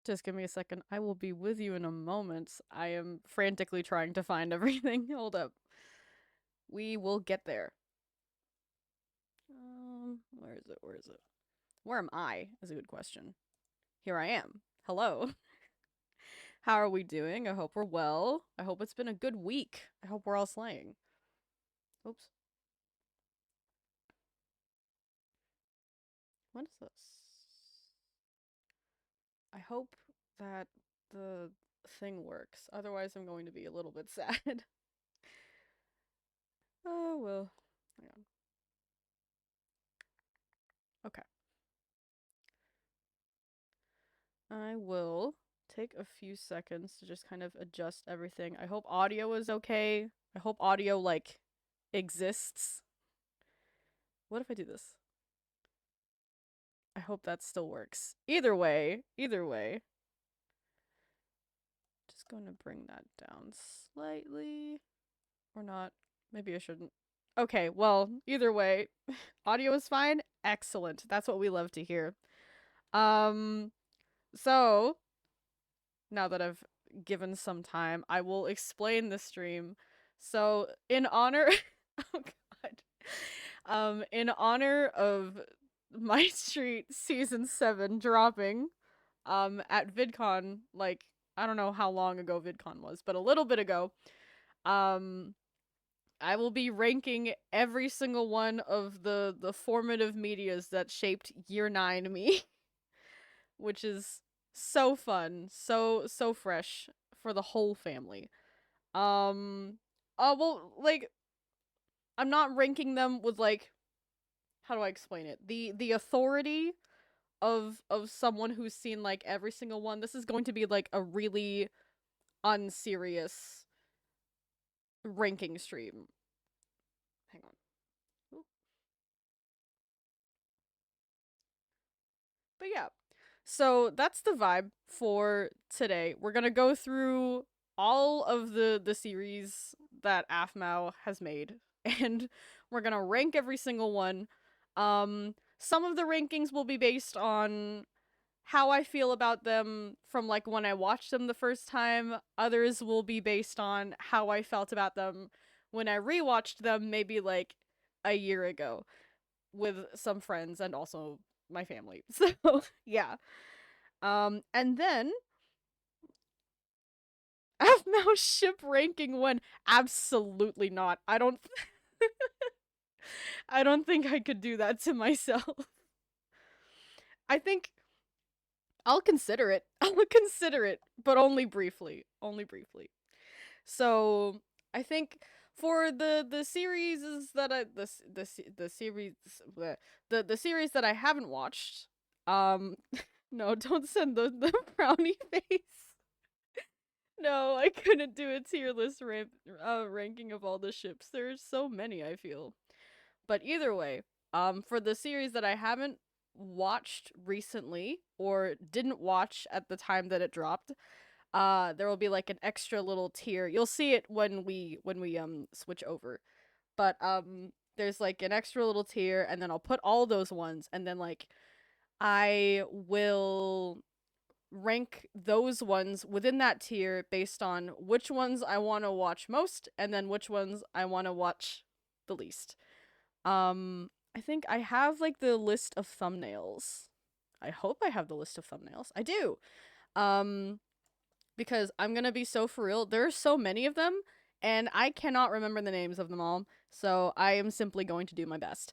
Just give me a second. I will be with you in a moment. I am frantically trying to find everything. Hold up. We will get there. Where is it? Where is it? Where am I? Is a good question. Here I am. Hello. How are we doing? I hope we're well. I hope it's been a good week. I hope we're all slaying. Oops. What is this? I hope that the thing works. Otherwise, I'm going to be a little bit sad. Oh, well. Hang on. Okay. I will take a few seconds to just kind of adjust everything. I hope audio is okay. I hope audio, like, exists. What if I do this? I hope that still works. Either way. Just going to bring that down slightly. Or not. Maybe I shouldn't. Okay, well, either way, audio is fine. Excellent. That's what we love to hear. Um, so now that I've given some time, I will explain the stream. So, in honor, oh god, in honor of My Street season 7 dropping, at VidCon, like I don't know how long ago VidCon was, but a little bit ago, um, I will be ranking every single one of the formative medias that shaped year 9 me, which is so fun, so fresh for the whole family. Um well, like I'm not ranking them with like how do I explain it? The authority of someone who's seen like every single one. This is going to be like a really unserious ranking stream. Hang on. Oop. But yeah. So that's the vibe for today. We're gonna go through all of the series that aphmau has made, and we're gonna rank every single one. Some of the rankings will be based on how I feel about them from like when I watched them the first time. Others will be based on how I felt about them when I rewatched them maybe like a year ago with some friends and also my family. So, yeah. And then aphmau ship ranking one, absolutely not. I don't think I could do that to myself. I think I'll consider it. I'll consider it, but only briefly. Only briefly. So I think for the series that I the series the series that I haven't watched, um, no, don't send the frowny face. No, I couldn't do a tier list ranking of all the ships. There's so many, I feel. But either way, for the series that I haven't watched recently or didn't watch at the time that it dropped, there will be like an extra little tier. You'll see it when we switch over. But there's like an extra little tier, and then I'll put all those ones, and then like I will rank those ones within that tier based on which ones I want to watch most and then which ones I want to watch the least. I think I have like the list of thumbnails. I hope I have the list of thumbnails. I do. Um because I'm going to be so for real. There are so many of them and I cannot remember the names of them all. So I am simply going to do my best.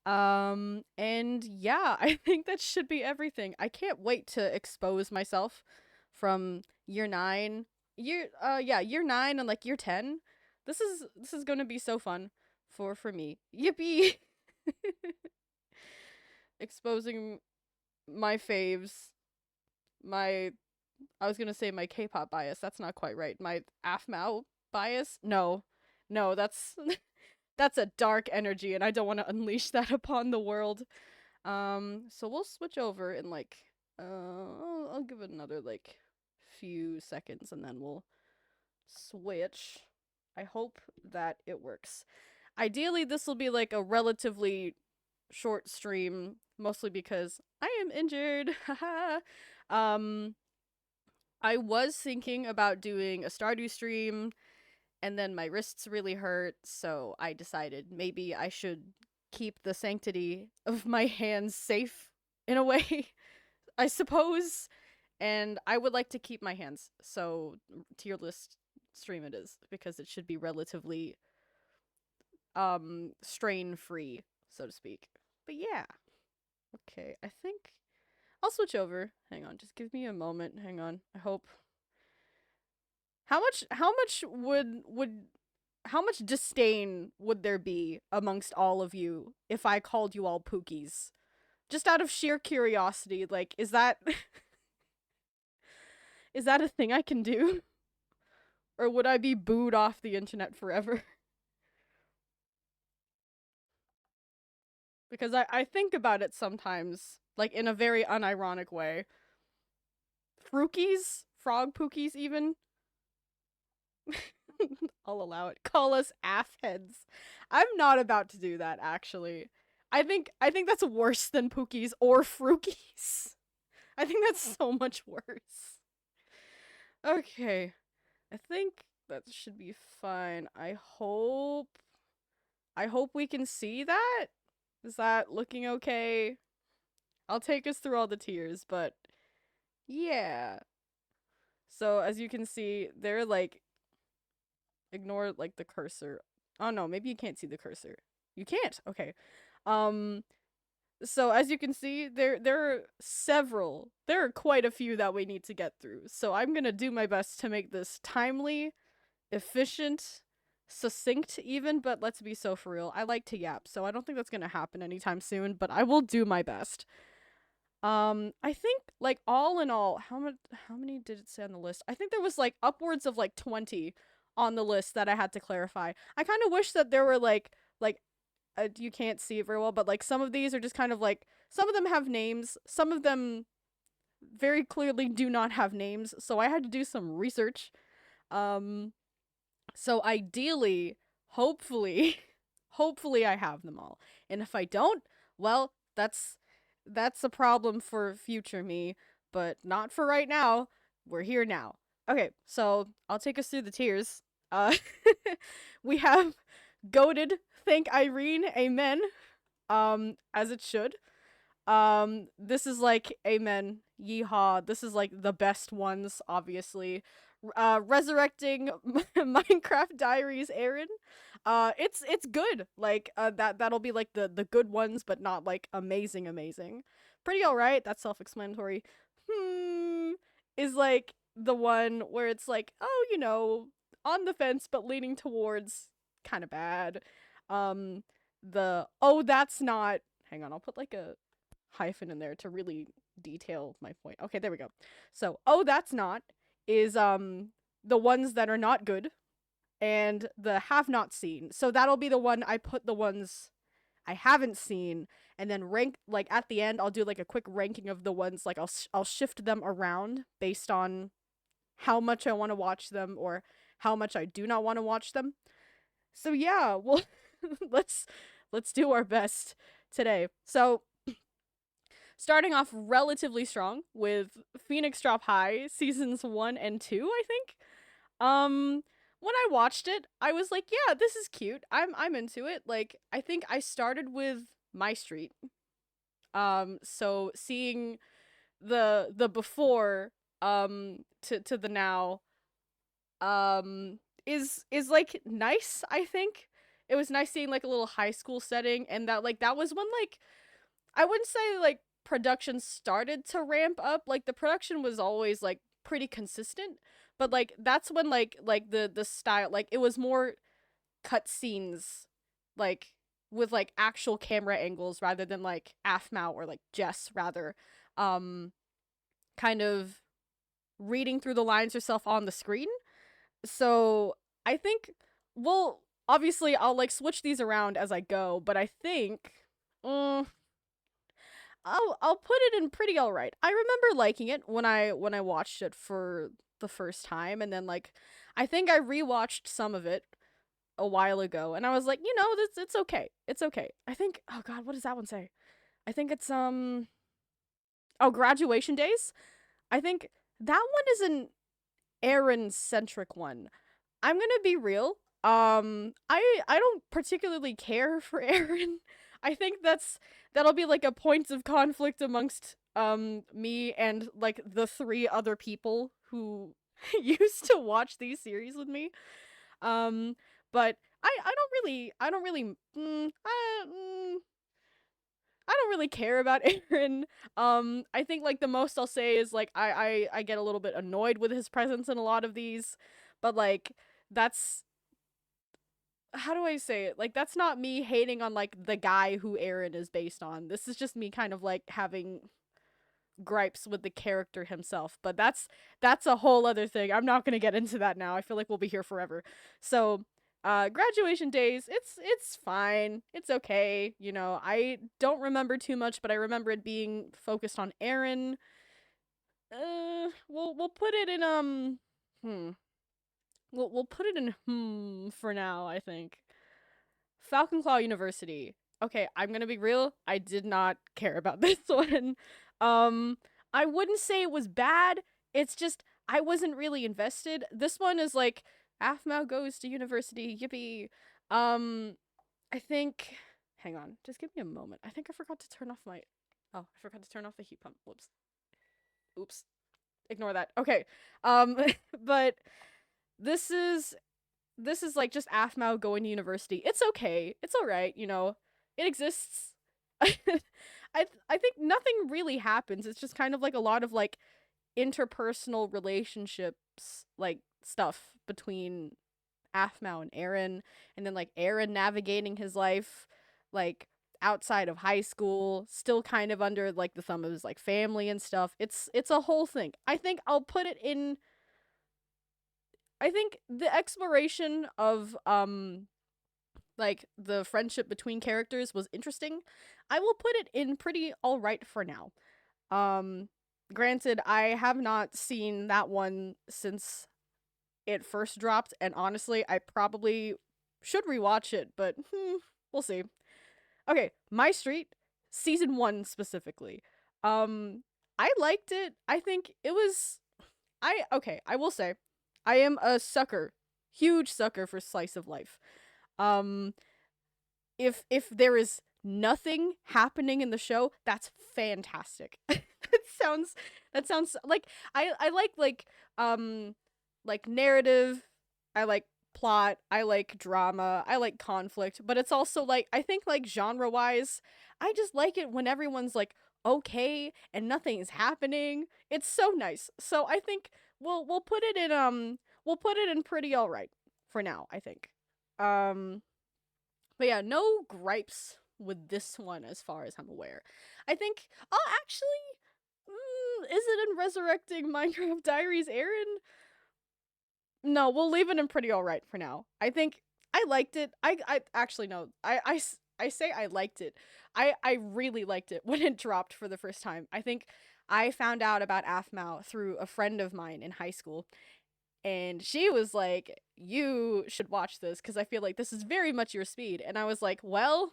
And yeah, I think that should be everything. I can't wait to expose myself from year 9. Year 9 and like year 10. This is going to be so fun for me. Yippee. Exposing my faves, my I was going to say my K-pop bias. That's not quite right. My aphmau bias? No. No, that's that's a dark energy and I don't want to unleash that upon the world. So we'll switch over in like I'll give it another like few seconds and then we'll switch. I hope that it works. Ideally this will be like a relatively short stream, mostly because I am injured. Haha. um I was thinking about doing a Stardew stream, and then my wrists really hurt, so I decided maybe I should keep the sanctity of my hands safe in a way, I suppose. And I would like to keep my hands, so tier list stream it is, because it should be relatively strain free, so to speak. But yeah. Okay, I think I'll switch over. Hang on, just give me a moment. Hang on. I hope. How much disdain would there be amongst all of you if I called you all Pookies? Just out of sheer curiosity, like, is that is that a thing I can do? Or would I be booed off the internet forever? Because I think about it sometimes, like in a very unironic way. Frookies? Frog Pookies even? I'll allow it. Call us aff heads. I'm not about to do that, actually. I think that's worse than Pookies or Frookies. I think that's so much worse. Okay. I think that should be fine. I hope we can see that. Is that looking okay? I'll take us through all the tiers, but yeah. So as you can see, they're like, ignore like the cursor. Oh no, maybe you can't see the cursor. You can't. Okay. Um so as you can see, there are quite a few that we need to get through. So I'm going to do my best to make this timely, efficient, succinct even, but let's be so for real. I like to yap, so I don't think that's going to happen anytime soon, but I will do my best. I think like all in all, how many did it say on the list? I think there was like upwards of like 20 on the list that I had to clarify. I kind of wish that there were like you can't see it very well, but like some of these are just kind of like, some of them have names, some of them very clearly do not have names, so I had to do some research. Um so ideally, hopefully, hopefully I have them all. And if I don't, well, that's a problem for future me, but not for right now. We're here now. Okay, so I'll take us through the tiers. Uh we have goated, thank Irene, amen. As it should. This is like amen, yeehaw. This is like the best ones, obviously. Resurrecting Minecraft Diaries, Aaron. It's good. Like that'll be like the good ones, but not like amazing. Pretty alright. That's self-explanatory. Is like the one where it's like, oh, on the fence but leaning towards kind of bad. Um, the oh that's not. Hang on, I'll put like a hyphen in there to really detail my point. Okay, there we go. So, oh that's not is the ones that are not good, and the have not seen. So that'll be the one I put the ones I haven't seen, and then rank, like at the end I'll do like a quick ranking of the ones, like I'll shift them around based on how much I want to watch them or how much I do not want to watch them. So yeah, well let's do our best today. So starting off relatively strong with Phoenix Drop High seasons 1 and 2, I think. When I watched it, I was like, yeah, this is cute. I'm into it. Like, I think I started with My Street. So seeing the before to the now is like nice, I think. It was nice seeing like a little high school setting, and that was when, like, I wouldn't say like production started to ramp up. Like the production was always like pretty consistent, but like that's when like the style, like it was more cutscenes, like with like actual camera angles rather than like aphmau or like Jess rather, um kind of reading through the lines herself on the screen. So I think, well, obviously I'll like switch these around as I go, but I think I'll put it in pretty alright. I remember liking it when I watched it for the first time, and then like I think I rewatched some of it a while ago, and I was like, it's okay. It's okay. I think, oh god, what does that one say? I think it's oh, Graduation Days. I think that one is an Aaron centric one. I'm gonna be real. I don't particularly care for Aaron. I think that'll be like a point of conflict amongst me and like the three other people who used to watch these series with me. Um, but I don't really care about Aaron. I think like the most I'll say is like I get a little bit annoyed with his presence in a lot of these, but like that's how do I say it? Like that's not me hating on like the guy who Aaron is based on. This is just me kind of like having gripes with the character himself. But that's a whole other thing. I'm not going to get into that now. I feel like we'll be here forever. So, graduation days, it's fine. It's okay. You know, I don't remember too much, but I remember it being focused on Aaron. We'll put it in hmm. We'll put it in for now, I think. Falcon Claw University. Okay, I'm gonna be real. I did not care about this one. Um, I wouldn't say it was bad. It's just I wasn't really invested. This one is like aphmau goes to university. Yippee. Um, I think. Hang on, just give me a moment. I think I forgot to turn off my. Oh, I forgot to turn off the heat pump. Whoops. Oops. Ignore that. Okay. But this is like just aphmau going to university. It's okay. It's all right. You know, it exists. I think nothing really happens. It's just kind of like a lot of like interpersonal relationships, like stuff between aphmau and Aaron, and then like Aaron navigating his life, like outside of high school, still kind of under like the thumb of his like family and stuff. It's a whole thing. I think I'll put it in I think the exploration of like the friendship between characters was interesting. I will put it in pretty all right for now. Um Granted, I have not seen that one since it first dropped, and honestly, I probably should rewatch it, but we'll see. Okay, My Street season 1 specifically. I liked it. I think it was I will say I am a sucker, huge sucker for slice of life. Um if there is nothing happening in the show, that's fantastic. sounds that sounds like I like narrative, I like plot, I like drama, I like conflict, but it's also like I think like genre-wise, I just like it when everyone's like okay and nothing's happening. It's so nice. So I think we'll put it in we'll put it in pretty all right for now, I think. Um but yeah, no gripes with this one as far as I'm aware. I think oh actually is it in Resurrecting Minecraft Diaries Aaron? No, we'll leave it in pretty all right for now. I think I liked it. I actually no. I say I liked it. I really liked it when it dropped for the first time. I think I found out about aphmau through a friend of mine in high school, and she was like, "You should watch this because I feel like this is very much your speed." And I was like, "Well,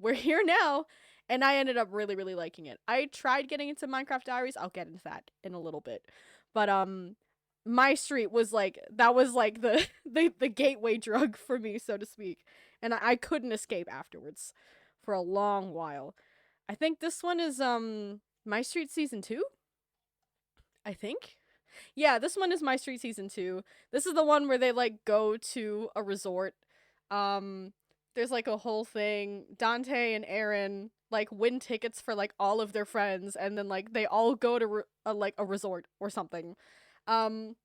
we're here now." And I ended up really, really liking it. I tried getting into Minecraft Diaries. I'll get into that in a little bit. But My Street was like that was like the the gateway drug for me, so to speak. And I couldn't escape afterwards for a long while. I think this one is My Street season 2? I think. Yeah, this one is My Street season 2. This is the one where they like go to a resort. Um there's like a whole thing. Dante and Aaron like win tickets for like all of their friends, and then like they all go to like a resort or something. Um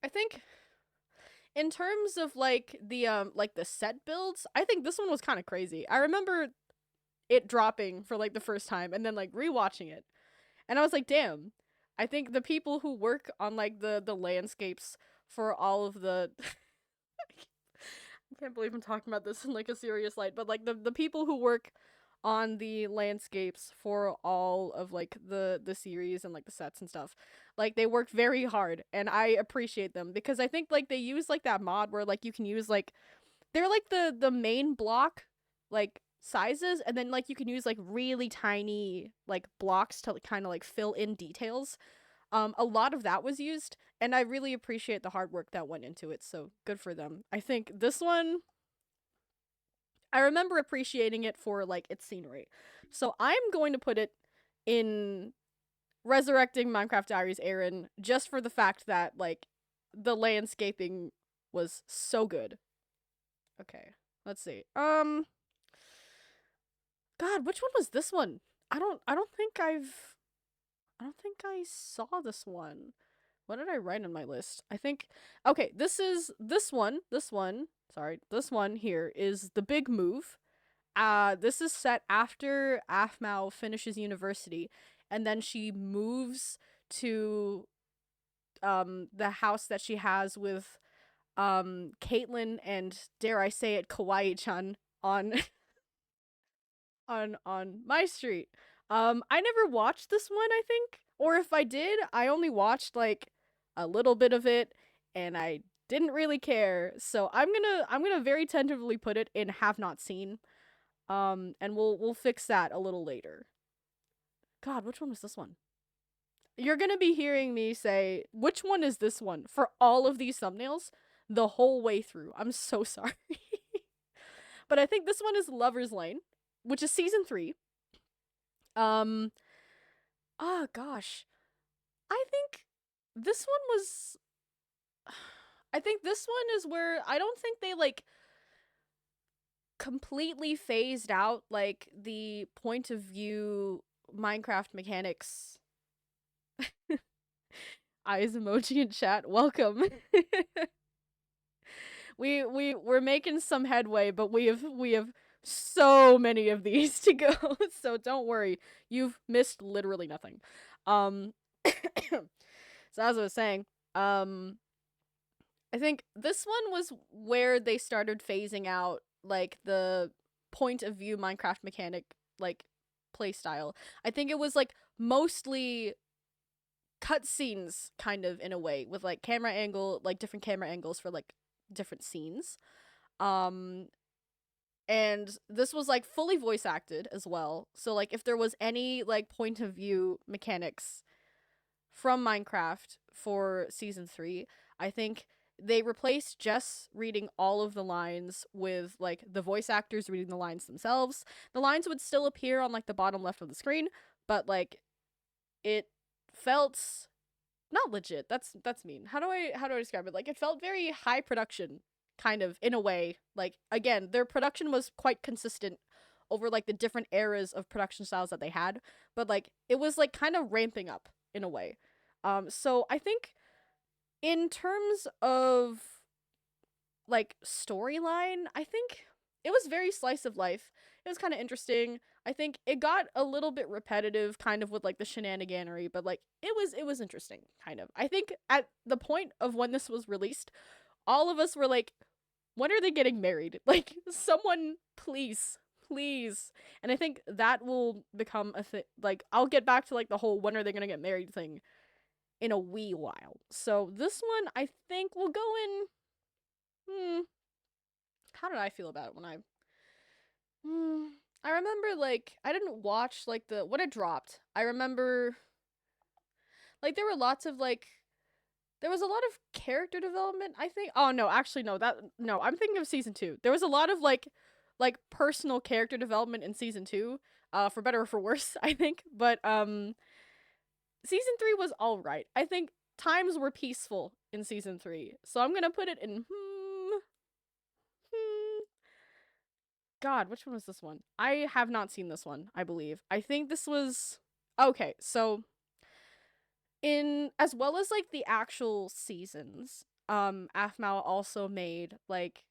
I think in terms of like the set builds, I think this one was kind of crazy. I remember it dropping for like the first time and then like rewatching it. And I was like, "Damn. I think the people who work on like the landscapes for all of the I can't believe I'm talking about this in like a serious light, but like the people who work on the landscapes for all of like the series and like the sets and stuff, like they work very hard, and I appreciate them because I think like they use like that mod where like you can use like they're like the main block, like sizes, and then like you can use like really tiny like blocks to kind of like fill in details. A lot of that was used, and I really appreciate the hard work that went into it, so good for them. I think this one, I remember appreciating it for like its scenery. So I'm going to put it in Resurrecting Minecraft Diaries Aaron, just for the fact that like the landscaping was so good. Okay, let's see. God, which one was this one? I don't think I saw this one. What did I write on my list? I think, okay, this one here is The Big Move. This is set after aphmau finishes university, and then she moves to the house that she has with Caitlin and, dare I say it, Kawaii-chan on on my street. I never watched this one, I think. Or if I did, I only watched like a little bit of it, and I didn't really care. So I'm gonna very tentatively put it in have not seen. And we'll fix that a little later. God, which one was this one? You're gonna be hearing me say, which one is this one for all of these thumbnails the whole way through. I'm so sorry. But I think this one is Lover's Lane, which is season 3. Um, oh gosh. I think this one was. I think this one is where I don't think they like completely phased out like the point of view Minecraft mechanics. Eyes emoji in chat. Welcome. We're making some headway, but we have so many of these to go. So don't worry. You've missed literally nothing. So as I was saying, I think this one was where they started phasing out like the point of view Minecraft mechanic like playstyle. I think it was like mostly cutscenes kind of in a way with like camera angle, like different camera angles for like different scenes. Um and this was like fully voice acted as well. So like if there was any like point of view mechanics from Minecraft for season 3, I think they replaced Jess reading all of the lines with like the voice actors reading the lines themselves. The lines would still appear on like the bottom left of the screen, but like it felt not legit. That's mean. How do I describe it? Like it felt very high production kind of in a way. Like again, their production was quite consistent over like the different eras of production styles that they had, but like it was like kind of ramping up in a way. So I think in terms of like storyline, I think it was very slice of life. It was kind of interesting. I think it got a little bit repetitive kind of with like the shenaniganery, but like it was interesting kind of. I think at the point of when this was released, all of us were like, when are they getting married? Like someone please. And I think that will become a thing. Like I'll get back to like the whole when are they going to get married thing in a wee while. So this one I think will go in. How did I feel about it when Hmm, I remember like I didn't watch like the when it dropped. I remember like there were lots of like there was a lot of character development, I think. Oh no, actually no, that no, I'm thinking of season 2. There was a lot of like personal character development in season 2, for better or for worse, I think. But season 3 was all right. I think times were peaceful in season 3. So I'm going to put it in hmm. God, which one was this one? I have not seen this one, I believe. I think this was okay, so in as well as like the actual seasons, aphmau also made like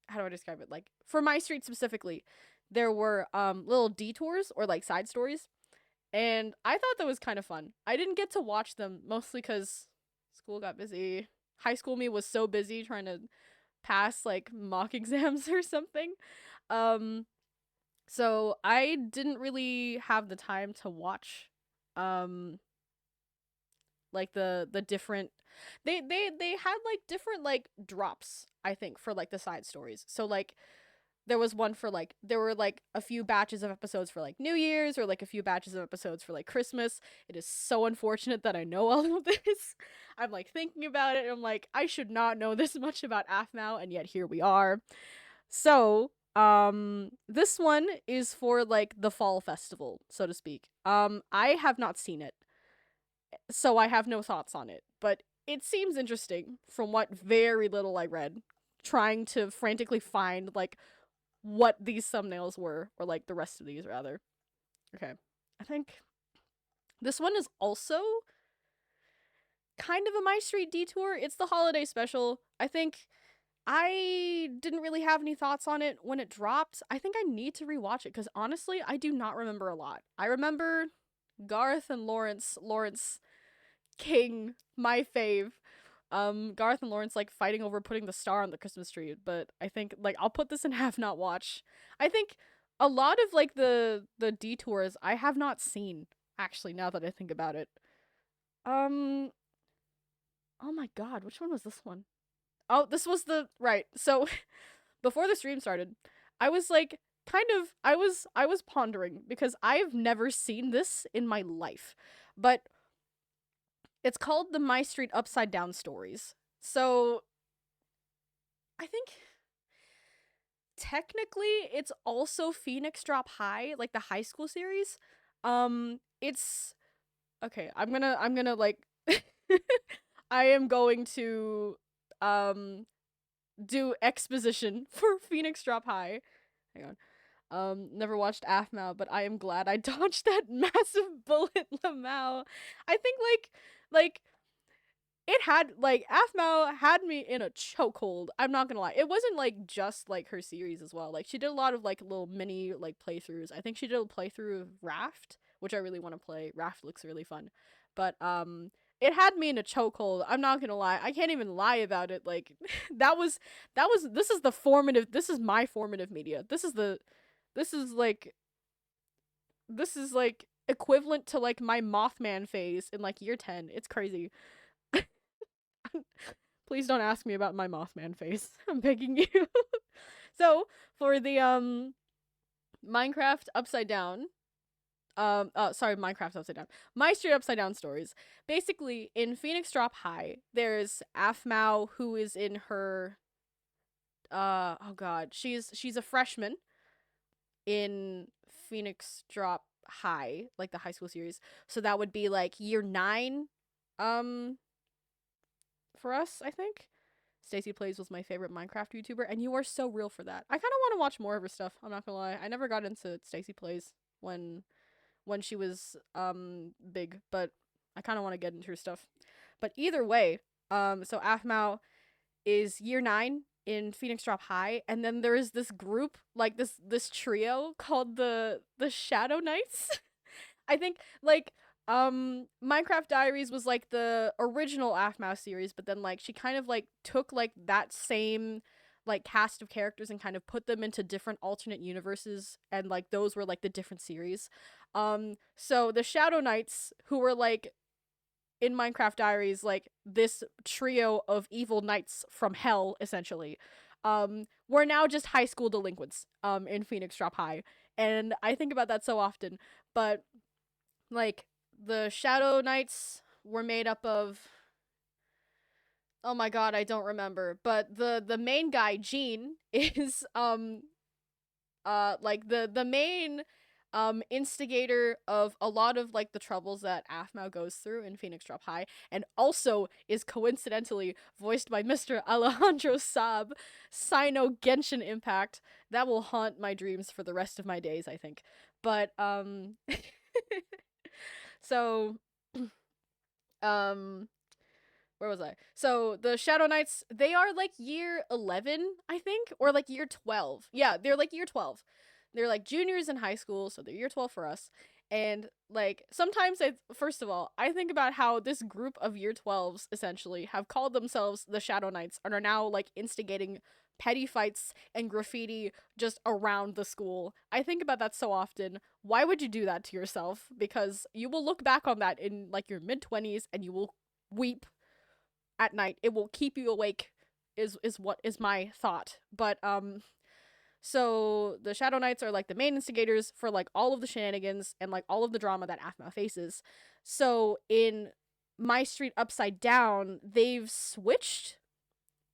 how do I describe it? Like for my street specifically, there were little detours or like side stories, and I thought that was kind of fun. I didn't get to watch them mostly cuz school got busy. High school me was so busy trying to pass like mock exams or something. Um so I didn't really have the time to watch um like the different they had like different like drops, I think, for like the side stories. So like there was one for like there were like a few batches of episodes for like New Year's or like a few batches of episodes for like Christmas. It is so unfortunate that I know all of this. I'm like thinking about it and I'm like I should not know this much about aphmau and yet here we are. So, this one is for like the fall festival, so to speak. I have not seen it, so I have no thoughts on it, but it seems interesting from what very little I read, trying to frantically find like what these thumbnails were, or like the rest of these rather. Okay. I think this one is also kind of a My Street detour. It's the holiday special. I think I didn't really have any thoughts on it when it dropped. I think I need to rewatch it because honestly, I do not remember a lot. I remember Garth and Lawrence King, my fave. Garth and Lawrence like fighting over putting the star on the Christmas tree, but I think like I'll put this in have not watch. I think a lot of like the detours I have not seen actually now that I think about it. Um oh my god, which one was this one? Oh, this was the right. So before the stream started, I was like kind of I was pondering because I've never seen this in my life. But it's called the My Street Upside Down Stories. So I think technically it's also Phoenix Drop High, like the high school series. It's okay, I'm gonna like I am going to um do exposition for Phoenix Drop High. Hang on. Never watched aphmau, but I am glad I dodged that massive bullet, Lamau. I think like it had like aphmau had me in a chokehold. I'm not gonna lie. It wasn't like just like her series as well. Like she did a lot of like little mini like playthroughs. I think she did a playthrough of Raft, which I really want to play. Raft looks really fun. But it had me in a chokehold. I'm not gonna lie. I can't even lie about it. Like that was this is my formative media. This is like this is like equivalent to like my Mothman phase in like year 10. It's crazy. Please don't ask me about my Mothman phase. I'm begging you. So, for the Minecraft Upside Down, sorry, Minecraft Upside Down. My Street Upside Down stories. Basically, in Phoenix Drop High, there's aphmau who is in her oh god, she's a freshman in Phoenix Drop High, like the high school series. So that would be like year 9 um for us, I think. Stacy Plays was my favorite Minecraft YouTuber, and you are so real for that. I kind of want to watch more of her stuff. I'm not gonna lie. I never got into Stacy Plays when she was big, but I kind of want to get into her stuff. But either way, so aphmau is year 9 in Phoenix Drop High, and then there is this group, like this trio called the Shadow Knights. I think like Minecraft Diaries was like the original aphmau series, but then like she kind of like took like that same like cast of characters and kind of put them into different alternate universes, and like those were like the different series. So the Shadow Knights, who were like in Minecraft Diaries, like this trio of evil knights from hell, essentially, were now just high school delinquents in Phoenix Drop High. And I think about that so often. But like the Shadow Knights were made up of, oh my god, I don't remember, but the main guy, Gene, is like the main instigator of a lot of like the troubles that aphmau goes through in Phoenix Drop High, and also is coincidentally voiced by Mr. Alejandro Saab, Sino Genshin Impact. That will haunt my dreams for the rest of my days, I think. But so um where was I? So the Shadow Knights, they are like year 11, I think, or like year 12. Yeah, they're like year 12. They're like juniors in high school, so they're year 12 for us. And like sometimes first of all, I think about how this group of year 12s essentially have called themselves the Shadow Knights and are now like instigating petty fights and graffiti just around the school. I think about that so often. Why would you do that to yourself? Because you will look back on that in like your mid 20s and you will weep at night. It will keep you awake is what is my thought. But So the Shadow Knights are like the main instigators for like all of the shenanigans and like all of the drama that aphmau faces. So in My Street Upside Down, they've switched.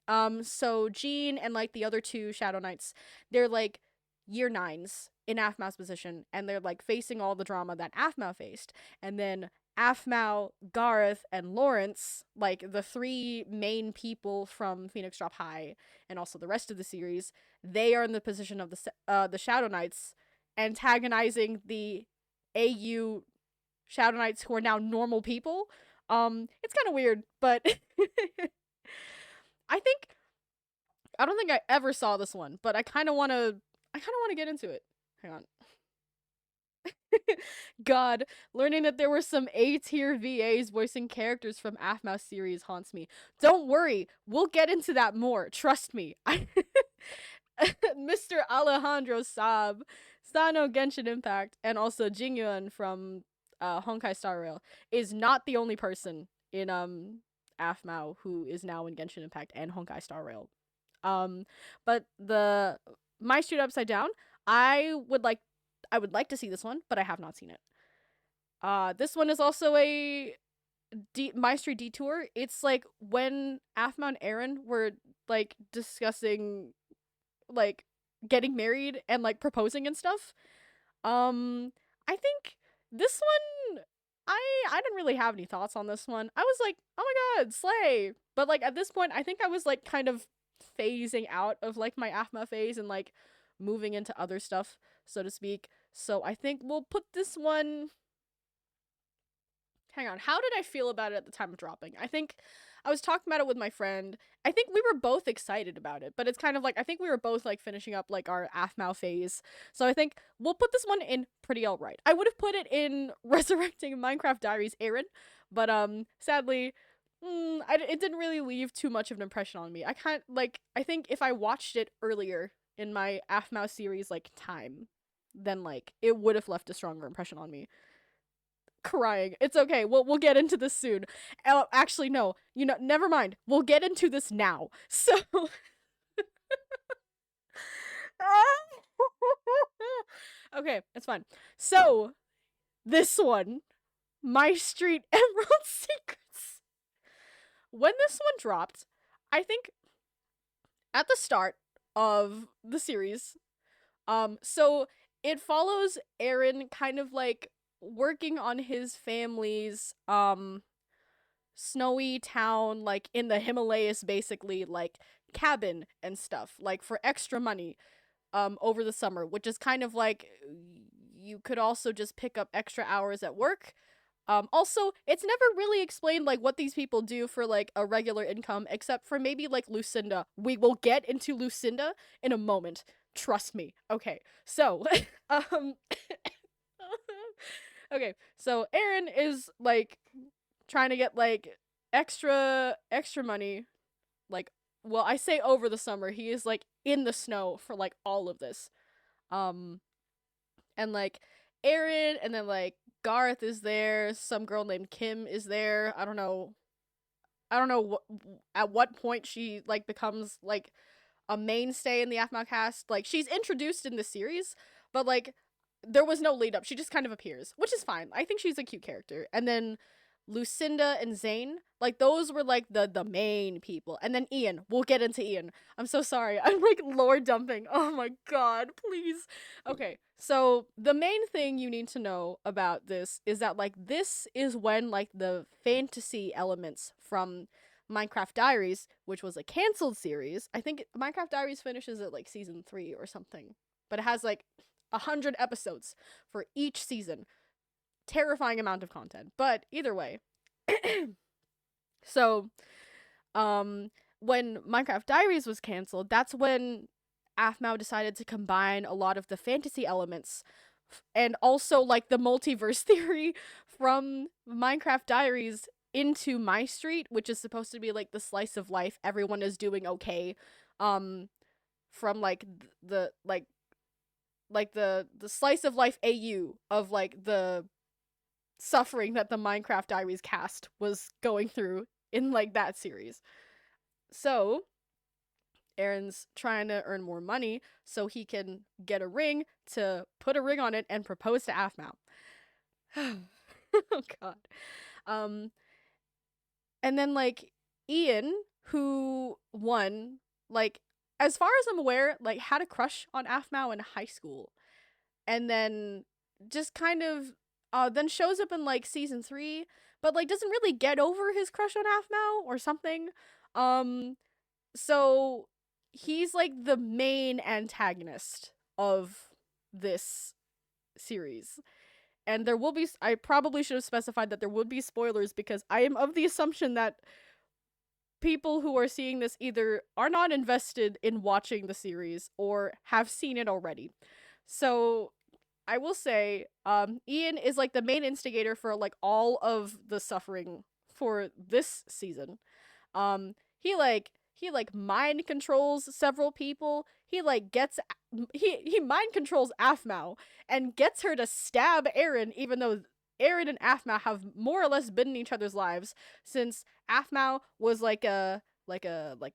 So Jean and like the other two Shadow Knights, they're like year nines in aphmau's position, and they're like facing all the drama that aphmau faced. And then aphmau, Gareth, and Lawrence, like the three main people from Phoenix Drop High, and also the rest of the series, they are in the position of the Shadow Knights, antagonizing the AU Shadow Knights who are now normal people. It's kind of weird, but I think I don't think I ever saw this one, but I kind of want to. I kind of want to get into it. Hang on. God, learning that there were some A-tier VAs voicing characters from aphmau series haunts me. Don't worry, we'll get into that more. Trust me. Mr. Alejandro Saab, Sano Genshin Impact, and also Jingyun from Honkai Star Rail is not the only person in aphmau who is now in Genshin Impact and Honkai Star Rail. But the My Street Upside Down, I would like to see this one, but I have not seen it. This one is also a My Street Detour. It's like when aphmau and Aaron were like discussing like getting married and like proposing and stuff. I think this one, I didn't really have any thoughts on this one. I was like, oh my god, slay. But like at this point, I think I was like kind of phasing out of like my aphmau phase and like moving into other stuff, so to speak. So I think we'll put this one. Hang on, how did I feel about it at the time of dropping? I think I was talking about it with my friend. I think we were both excited about it, but it's kind of like I think we were both like finishing up like our aphmau phase. So I think we'll put this one in pretty alright. I would have put it in Resurrecting Minecraft Diaries Aaron, but sadly, it didn't really leave too much of an impression on me. I think if I watched it earlier in my aphmau series like time, then like it would have left a stronger impression on me. Crying. It's okay. We'll get into this soon. Oh, actually, no. You know, never mind. We'll get into this now. So, okay, it's fine. So, this one, My Street Emerald Secrets. When this one dropped, I think at the start of the series, so it follows Aaron kind of like working on his family's snowy town, like in the Himalayas, basically, like cabin and stuff, like for extra money over the summer, which is kind of like you could also just pick up extra hours at work. Also, it's never really explained like what these people do for like a regular income, except for maybe like Lucinda. We will get into Lucinda in a moment. Trust me. Okay, so um okay, so Aaron is like trying to get like extra money. Like, well, I say over the summer. He is like in the snow for like all of this. Um and like Aaron and then like Garth is there, some girl named Kim is there. I don't know at what point she like becomes like a mainstay in the aphmau cast. Like she's introduced in the series, but like there was no lead up. She just kind of appears, which is fine. I think she's a cute character. And then Lucinda and Zane, like those were like the main people. And then Ian, we'll get into Ian. I'm so sorry. I'm like lore dumping. Oh my god, please. Okay. So the main thing you need to know about this is that like this is when like the fantasy elements from Minecraft Diaries, which was a canceled series. I think Minecraft Diaries finishes at like season 3 or something. But it has like 100 episodes for each season. Terrifying amount of content. But either way. So, when Minecraft Diaries was canceled, that's when aphmau decided to combine a lot of the fantasy elements and also like the multiverse theory from Minecraft Diaries into My Street, which is supposed to be like the slice of life everyone is doing okay from like the the slice of life AU of like the suffering that the Minecraft Diaries cast was going through in like that series. So Aaron's trying to earn more money so he can get a ring to put a ring on it and propose to aphmau. Oh god. Um and then like Ian, who won, like as far as I'm aware, like had a crush on aphmau in high school. And then just kind of then shows up in like season 3, but like doesn't really get over his crush on aphmau or something. Um so he's like the main antagonist of this series. And there will be, I probably should have specified that there would be spoilers because I am of the assumption that people who are seeing this either are not invested in watching the series or have seen it already. So I will say, Ian is like the main instigator for like all of the suffering for this season. He mind controls several people. He like gets he mind controls aphmau and gets her to stab Aaron, even though Aaron and aphmau have more or less been in each other's lives since aphmau was like a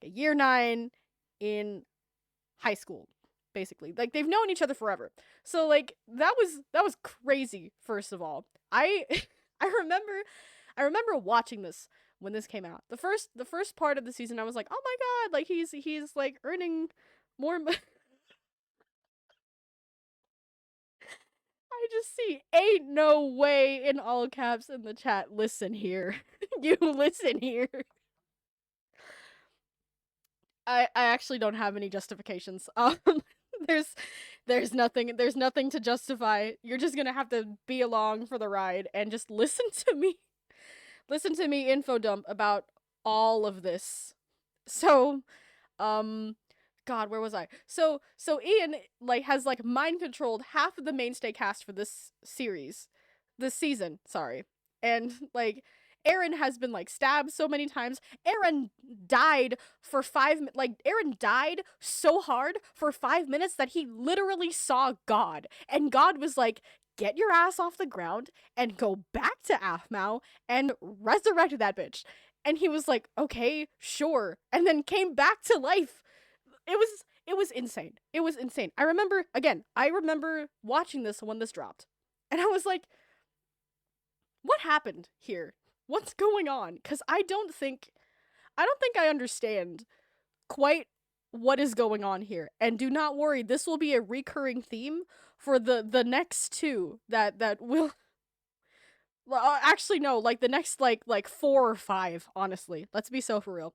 year 9 in high school, basically. Like they've known each other forever. So like that was crazy. First of all, I I remember watching this when this came out. The first part of the season, I was like, oh my god, like he's like earning more. I just see ain't no way in all caps in the chat. Listen here, you listen here. I actually don't have any justifications. There's there's nothing to justify. You're just gonna have to be along for the ride and just listen to me. Listen to me info dump about all of this. So, God, where was I? So Ian like has like mind controlled half of the mainstay cast for this season, sorry. And like Aaron has been like stabbed so many times. Aaron died for Aaron died so hard for 5 minutes that he literally saw God. And God was like, get your ass off the ground and go back to aphmau and resurrect that bitch. And he was like, okay, sure. And then came back to life. It was insane. It was insane. I remember watching this when this dropped. And I was like, what happened here? What's going on? Cuz I don't think I understand quite what is going on here. And do not worry, this will be a recurring theme for the next two that will actually no, like the next like 4 or 5, honestly. Let's be so for real.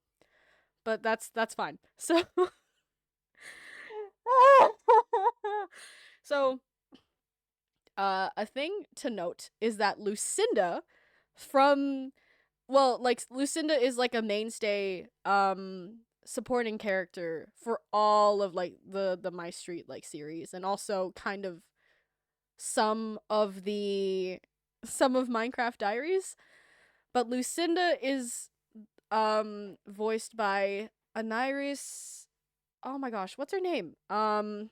But that's fine. So so a thing to note is that Lucinda from Lucinda is like a mainstay supporting character for all of like the My Street like series, and also kind of some of Minecraft Diaries. But Lucinda is voiced by Aniris. Oh my gosh, what's her name? Hang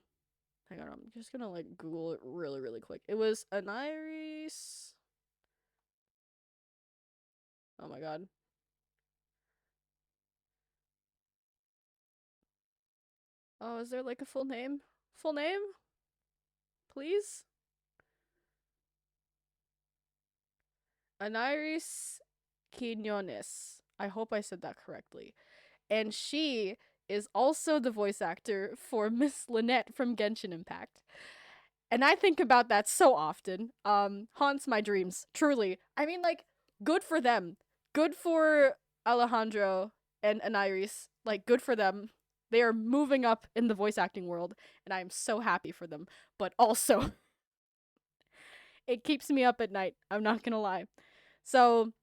on, I'm just gonna like Google it really, really quick. It was Aniris. Oh my god. Oh, is there like a full name? Full name? Please? Aniris Quinones. I hope I said that correctly. And she is also the voice actor for Miss Lynette from Genshin Impact. And I think about that so often. Haunts my dreams, truly. I mean, like, good for them. Good for Alejandro and Aniris. Like, good for them. They are moving up in the voice acting world, and I am so happy for them. But also, it keeps me up at night. I'm not gonna lie. So,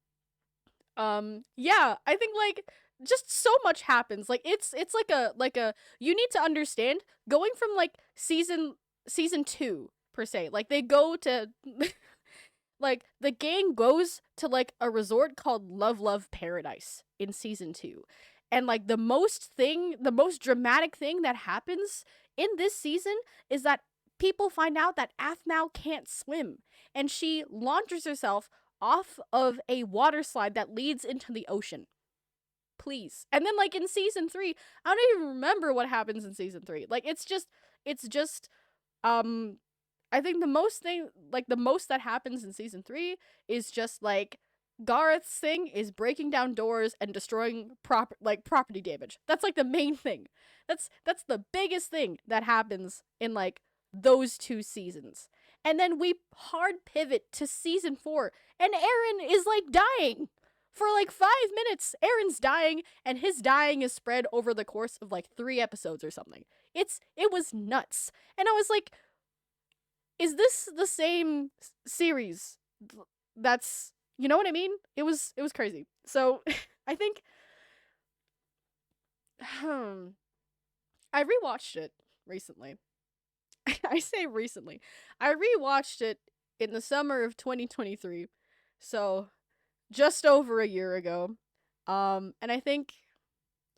yeah, I think like just so much happens. Like it's like a you need to understand going from like season 2 per se. Like they go to like the gang goes to like a resort called Love Paradise in season 2. And like the most dramatic thing that happens in this season is that people find out that aphmau can't swim, and she launches herself off of a water slide that leads into the ocean. please. And then like in season 3, I don't even remember what happens in season 3. Like it's just um I think the most that happens in season 3 is just like Gareth's thing is breaking down doors and destroying property damage. That's like the main thing. That's the biggest thing that happens in like those 2 seasons. And then we hard pivot to season 4 and Eren is like dying. For like 5 minutes, Eren's dying, and his dying is spread over the course of like 3 episodes or something. It was nuts. And I was like, is this the same series? That's, you know what I mean? It was crazy. So I think I rewatched it recently. I say recently. I rewatched it in the summer of 2023. So just over a year ago. And I think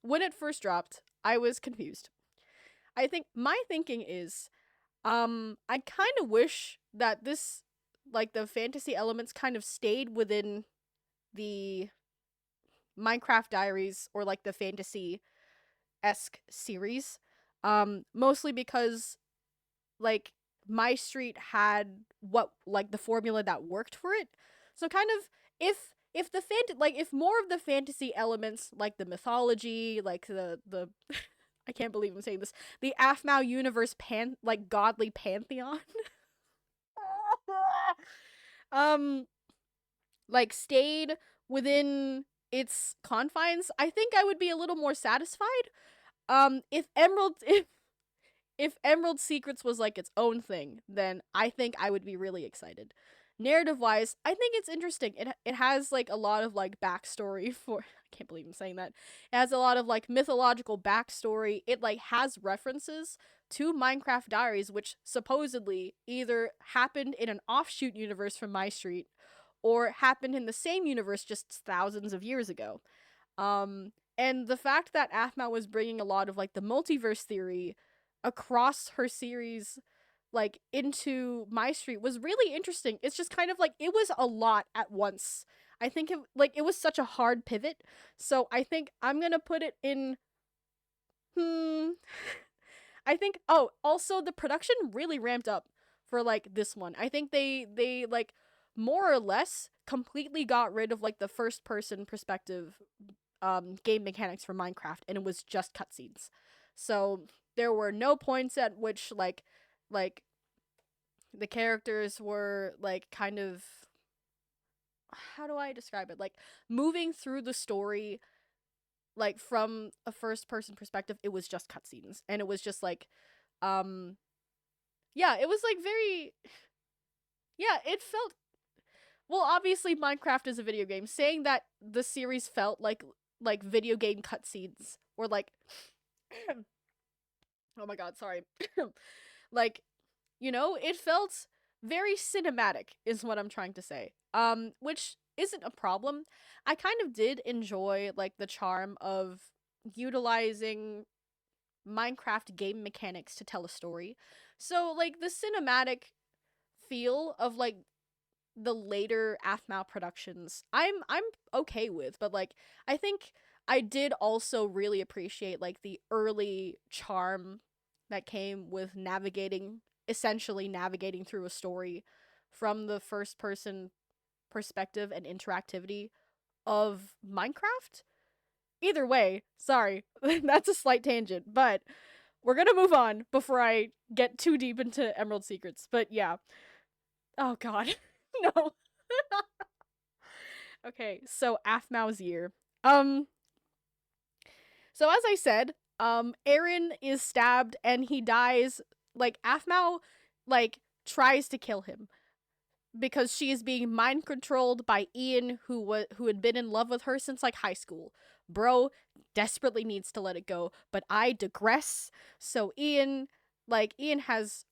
when it first dropped, I was confused. I think my thinking is I kind of wish that this like the fantasy elements kind of stayed within the Minecraft Diaries or like the fantasy-esque series. Mostly because like My Street had what like the formula that worked for it. So kind of if the if more of the fantasy elements like the mythology, like the I can't believe I'm saying this, the aphmau universe godly pantheon um like stayed within its confines, I think I would be a little more satisfied. If Emerald Secrets was like its own thing, then I think I would be really excited. Narrative wise, I think it's interesting. It has like a lot of like backstory for I can't believe I'm saying that. It has a lot of like mythological backstory. It like has references to Minecraft Diaries, which supposedly either happened in an offshoot universe from My Street or happened in the same universe just thousands of years ago. And the fact that Aphmau was bringing a lot of like the multiverse theory across her series like into My Street was really interesting. It's just kind of like it was a lot at once. I think it was such a hard pivot. So I think I'm going to put it in I think also the production really ramped up for like this one. I think they like more or less completely got rid of like the first person perspective game mechanics for Minecraft, and it was just cutscenes. So there were no points at which like the characters were like kind of, how do I describe it? Like moving through the story like from a first person perspective. It was just cutscenes, and it was just like yeah, it was like very, yeah, it felt, well, obviously Minecraft is a video game. Saying that the series felt like video game cutscenes or like oh my god, sorry. Like, you know, it felt very cinematic is what I'm trying to say. Which isn't a problem. I kind of did enjoy like the charm of utilizing Minecraft game mechanics to tell a story. So like the cinematic feel of like the later aphmau productions I'm okay with, but like I think I did also really appreciate like the early charm that came with essentially navigating through a story from the first person perspective and interactivity of Minecraft. Either way, sorry, that's a slight tangent, but we're gonna move on before I get too deep into Emerald Secrets. But yeah. Oh god. No. Okay, so aphmau's year. So as I said, Eren is stabbed and he dies. Like aphmau like tries to kill him because she is being mind controlled by Ian, who had been in love with her since like high school. Bro desperately needs to let it go, but I digress. So Ian has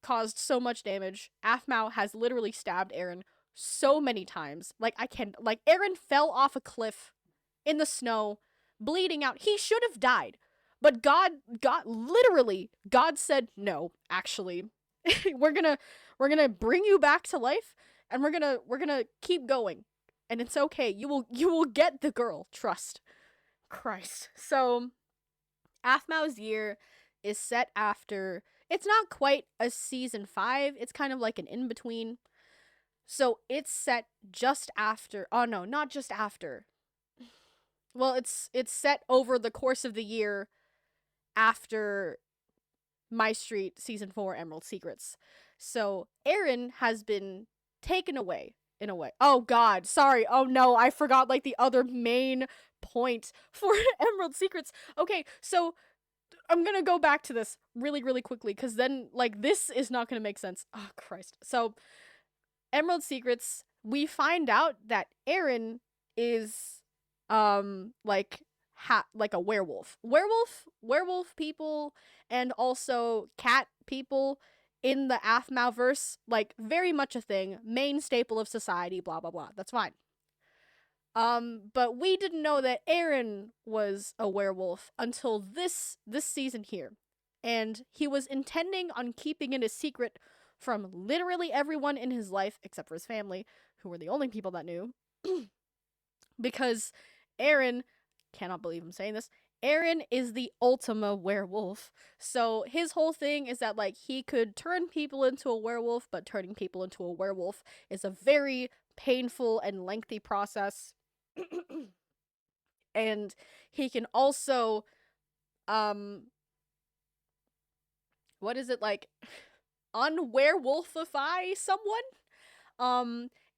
caused so much damage. Aphmau has literally stabbed Eren so many times. Eren fell off a cliff in the snow, bleeding out. He should have died. But God said, no, actually. we're gonna bring you back to life, and we're gonna keep going. And it's okay. You will get the girl, trust. Christ. So, Aphmau's year is set after. It's not quite a season 5. It's kind of like an in between. So it's set just after. Oh no, not just after. Well, it's set over the course of the year after My Street season 4 Emerald Secrets. So Aaron has been taken away in a way. Oh god, sorry. Oh no, I forgot like the other main point for Emerald Secrets. Okay, so I'm gonna go back to this really, really quickly, because then, like, this is not gonna make sense. Oh, Christ. So, Emerald Secrets, we find out that Aaron is, like, like a werewolf. Werewolf people, and also cat people in the aphmau verse, like, very much a thing. Main staple of society, blah, blah, blah. That's fine. But we didn't know that Aaron was a werewolf until this season here. And he was intending on keeping it a secret from literally everyone in his life, except for his family, who were the only people that knew. Because Aaron, cannot believe I'm saying this, Aaron is the ultima werewolf. So his whole thing is that, like, he could turn people into a werewolf, but turning people into a werewolf is a very painful and lengthy process. And he can also, what is it, like, unwerewolfify someone?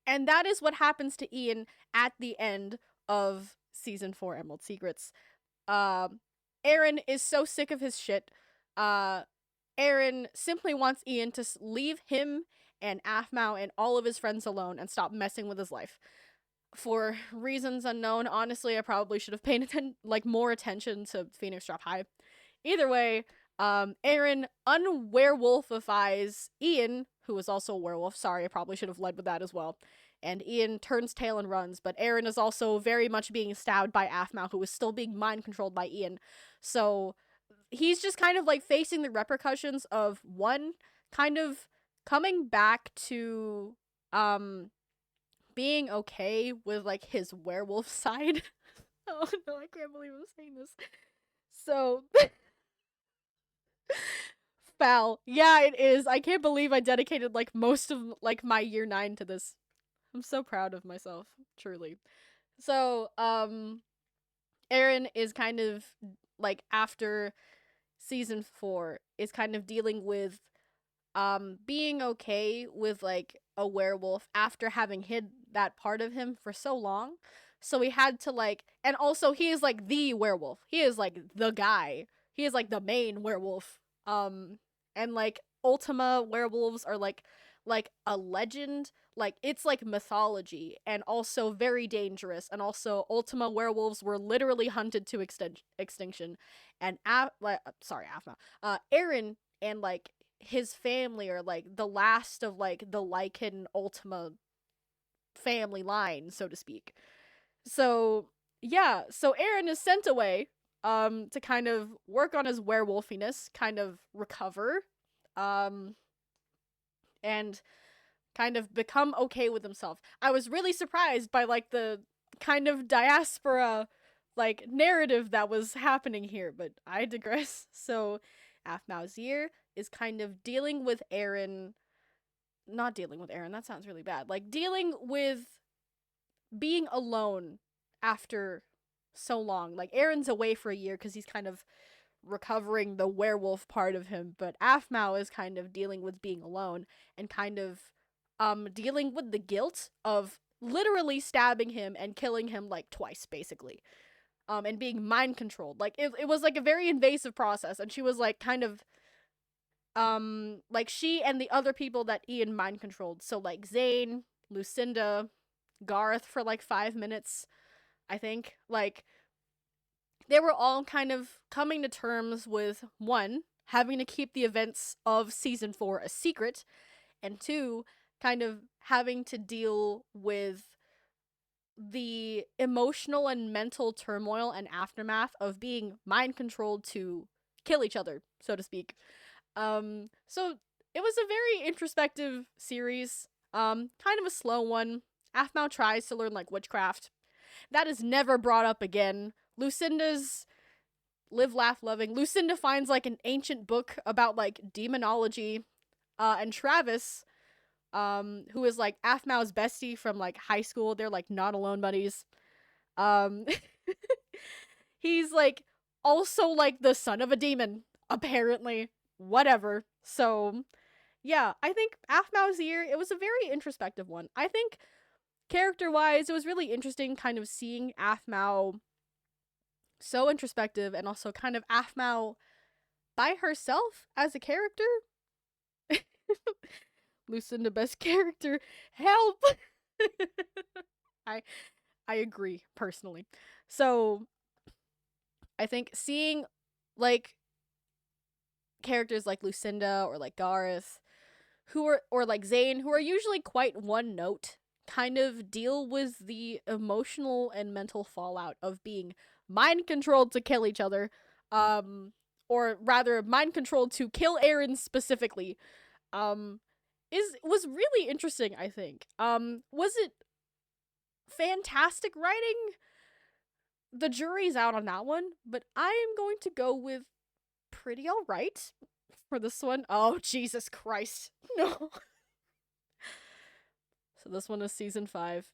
And that is what happens to Ian at the end of season 4 Emerald Secrets. Aaron is so sick of his shit. Aaron simply wants Ian to leave him and aphmau and all of his friends alone and stop messing with his life. For reasons unknown, honestly, I probably should have paid more attention to Phoenix Drop High. Either way, Aaron unwerewolfifies Ian, who is also a werewolf. Sorry, I probably should have led with that as well. And Ian turns tail and runs, but Aaron is also very much being stabbed by aphmau, who is still being mind controlled by Ian. So he's just kind of like facing the repercussions of one, kind of coming back to being okay with like his werewolf side. Oh no, I can't believe I'm saying this. So foul. Yeah, it is. I can't believe I dedicated like most of like my year 9 to this. I'm so proud of myself, truly. So, Aaron is kind of like after season 4 is kind of dealing with being okay with like a werewolf after having hid that part of him for so long. So he had to like, and also he is like the werewolf. He is like the guy. He is like the main werewolf. And like Ultima werewolves are like a legend. Like it's like mythology and also very dangerous. And also Ultima werewolves were literally hunted to extinction. And Aaron and like his family are like the last of like the Lycan Ultima family line, so to speak. So yeah, so Aaron is sent away to kind of work on his werewolfiness, kind of recover, and kind of become okay with himself. I was really surprised by like the kind of diaspora like narrative that was happening here, but I digress. So aphmau's year is kind of dealing with Aaron, not dealing with Aaron, that sounds really bad. Like dealing with being alone after so long. Like Aaron's away for a year because he's kind of recovering the werewolf part of him, but aphmau is kind of dealing with being alone and kind of dealing with the guilt of literally stabbing him and killing him like twice, basically. And being mind controlled. Like it was like a very invasive process, and she was like kind of like she and the other people that Ian mind controlled. So like Zane, Lucinda, Garth for like 5 minutes, I think. Like they were all kind of coming to terms with one, having to keep the events of season 4 a secret, and two, kind of having to deal with the emotional and mental turmoil and aftermath of being mind controlled to kill each other, so to speak. So it was a very introspective series, kind of a slow one. aphmau tries to learn like witchcraft. That is never brought up again Lucinda's live, laugh, loving. Lucinda finds like an ancient book about like demonology, and Travis, who is like aphmau's bestie from like high school. They're like not alone buddies. Um, he's like also like the son of a demon, apparently. Whatever. So yeah, I think aphmau's year, it was a very introspective one. I think character wise, it was really interesting kind of seeing aphmau so introspective and also kind of aphmau by herself as a character. Lucinda best character. Help. I I agree personally. So I think seeing like characters like Lucinda or like Gareth, who are, or like Zane, who are usually quite one note, kind of deal with the emotional and mental fallout of being mind controlled to kill each other, or rather mind controlled to kill Aaron specifically, um was really interesting, I think. Was it fantastic writing? The jury's out on that one, but I am going to go with pretty alright for this one. Oh, Jesus Christ. No. So this one is season 5.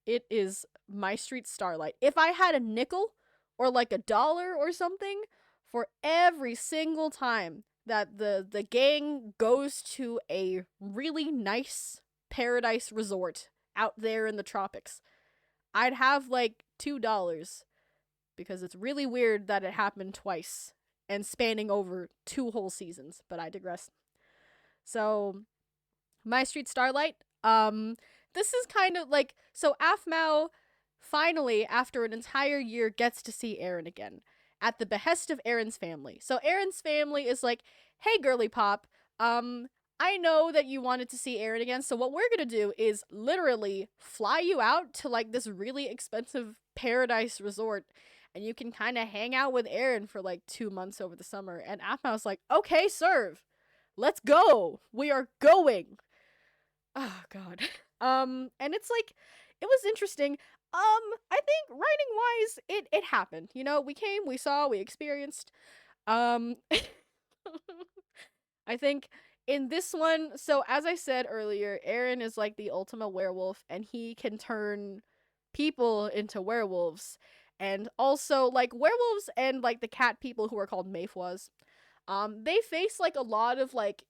It is My Street Starlight. If I had a nickel or like a dollar or something for every single time that the gang goes to a really nice paradise resort out there in the tropics, I'd have like $2, because it's really weird that it happened twice and spanning over 2 whole seasons, but I digress. So, My Street Starlight, this is kind of like, so aphmau finally, after an entire year, gets to see Aaron again at the behest of Aaron's family. So Aaron's family is like, hey girly pop, I know that you wanted to see Aaron again, so what we're gonna do is literally fly you out to like this really expensive paradise resort, and you can kind of hang out with Aaron for like 2 months over the summer. And aphmau's like, okay, serve. Let's go. We are going. Oh god. And it's like, it was interesting. I think writing wise, it happened. You know, we came, we saw, we experienced. Um I think in this one, so as I said earlier, Aaron is like the ultimate werewolf, and he can turn people into werewolves. And also like werewolves and like the cat people who are called mayfwas. They face like a lot of like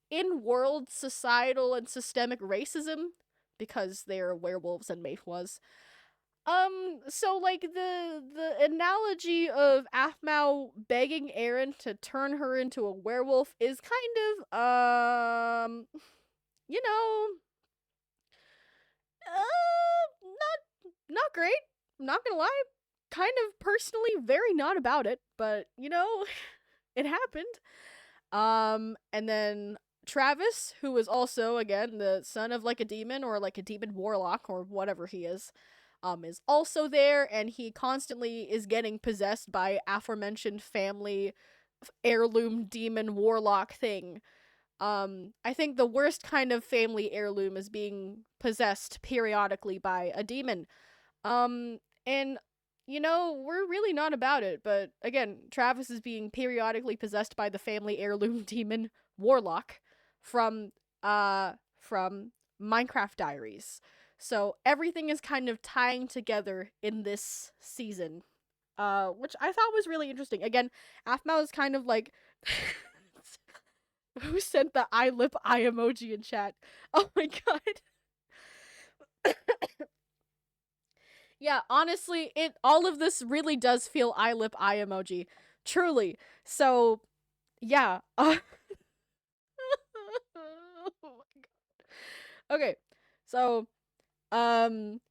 in-world societal and systemic racism because they're werewolves and mayfwas. So like the analogy of aphmau begging Aaron to turn her into a werewolf is kind of you know, not great. I'm not gonna lie. Kind of personally very not about it, but you know, it happened. And then Travis, who is also again the son of like a demon or like a demon warlock or whatever he is also there, and he constantly is getting possessed by aforementioned family heirloom demon warlock thing. I think the worst kind of family heirloom is being possessed periodically by a demon. And you know, we're really not about it, but again, Travis is being periodically possessed by the family heirloom demon Warlock from Minecraft Diaries. So everything is kind of tying together in this season. Which I thought was really interesting. Again, aphmau is kind of like who sent the eye lip eye emoji in chat? Oh my god. Yeah, honestly, it all of this really does feel eye lip eye emoji. Truly. So, yeah. Oh my god. Okay. So, um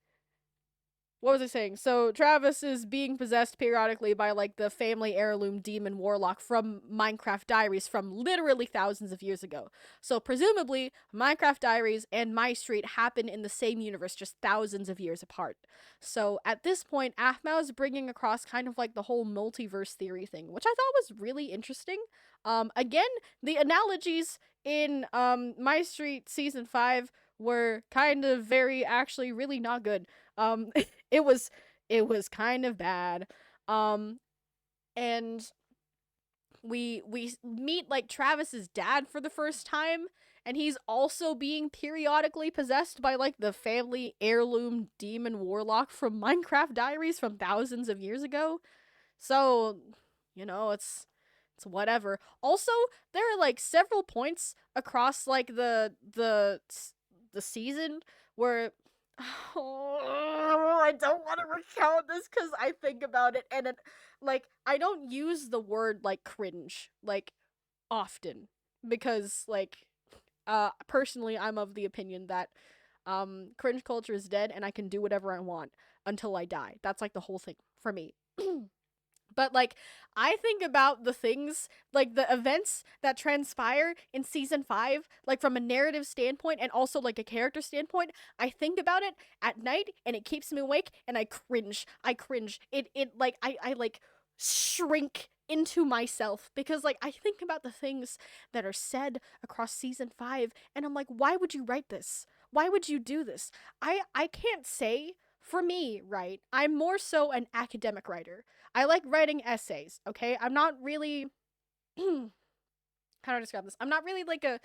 what was I saying? So Travis is being possessed periodically by like the family heirloom demon warlock from Minecraft Diaries from literally thousands of years ago. So presumably Minecraft Diaries and My Street happen in the same universe, just thousands of years apart. So at this point, aphmau is bringing across kind of like the whole multiverse theory thing, which I thought was really interesting. Again, the analogies in My Street season 5 were kind of very actually really not good. Um it was It was kind of bad. Um, and we meet like Travis's dad for the first time, and he's also being periodically possessed by like the family heirloom demon warlock from Minecraft Diaries from thousands of years ago. So, it's whatever. Also, there are like several points across like the season where oh, I don't want to recount this cuz I think about it and like I don't use the word like cringe like often because like personally I'm of the opinion that cringe culture is dead and I can do whatever I want until I die. That's like the whole thing for me. But like I think about the things like the events that transpire in season 5 like from a narrative standpoint and also like a character standpoint. I think about it at night and it keeps me awake and I cringe it like I like shrink into myself because like I think about the things that are said across season 5 and I'm like, why would you write this? Why would you do this? I can't say for me, right? I'm more so an academic writer. I like writing essays, okay? I'm not really how do I describe this? I'm not really like a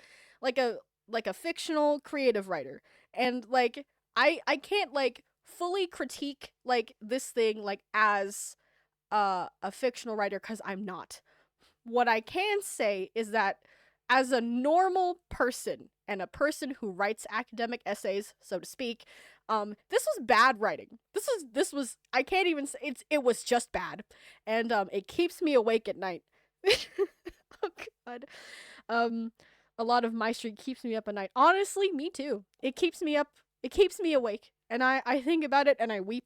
like a fictional creative writer. And like I can't like fully critique like this thing like as a fictional writer cuz I'm not. What I can say is that as a normal person and a person who writes academic essays, so to speak, this was bad writing. This was I can't even say it was just bad. And it keeps me awake at night. Oh god. Um a lot of my streak keeps me up at night. Honestly, me too. It keeps me up. It keeps me awake. And I think about it and I weep.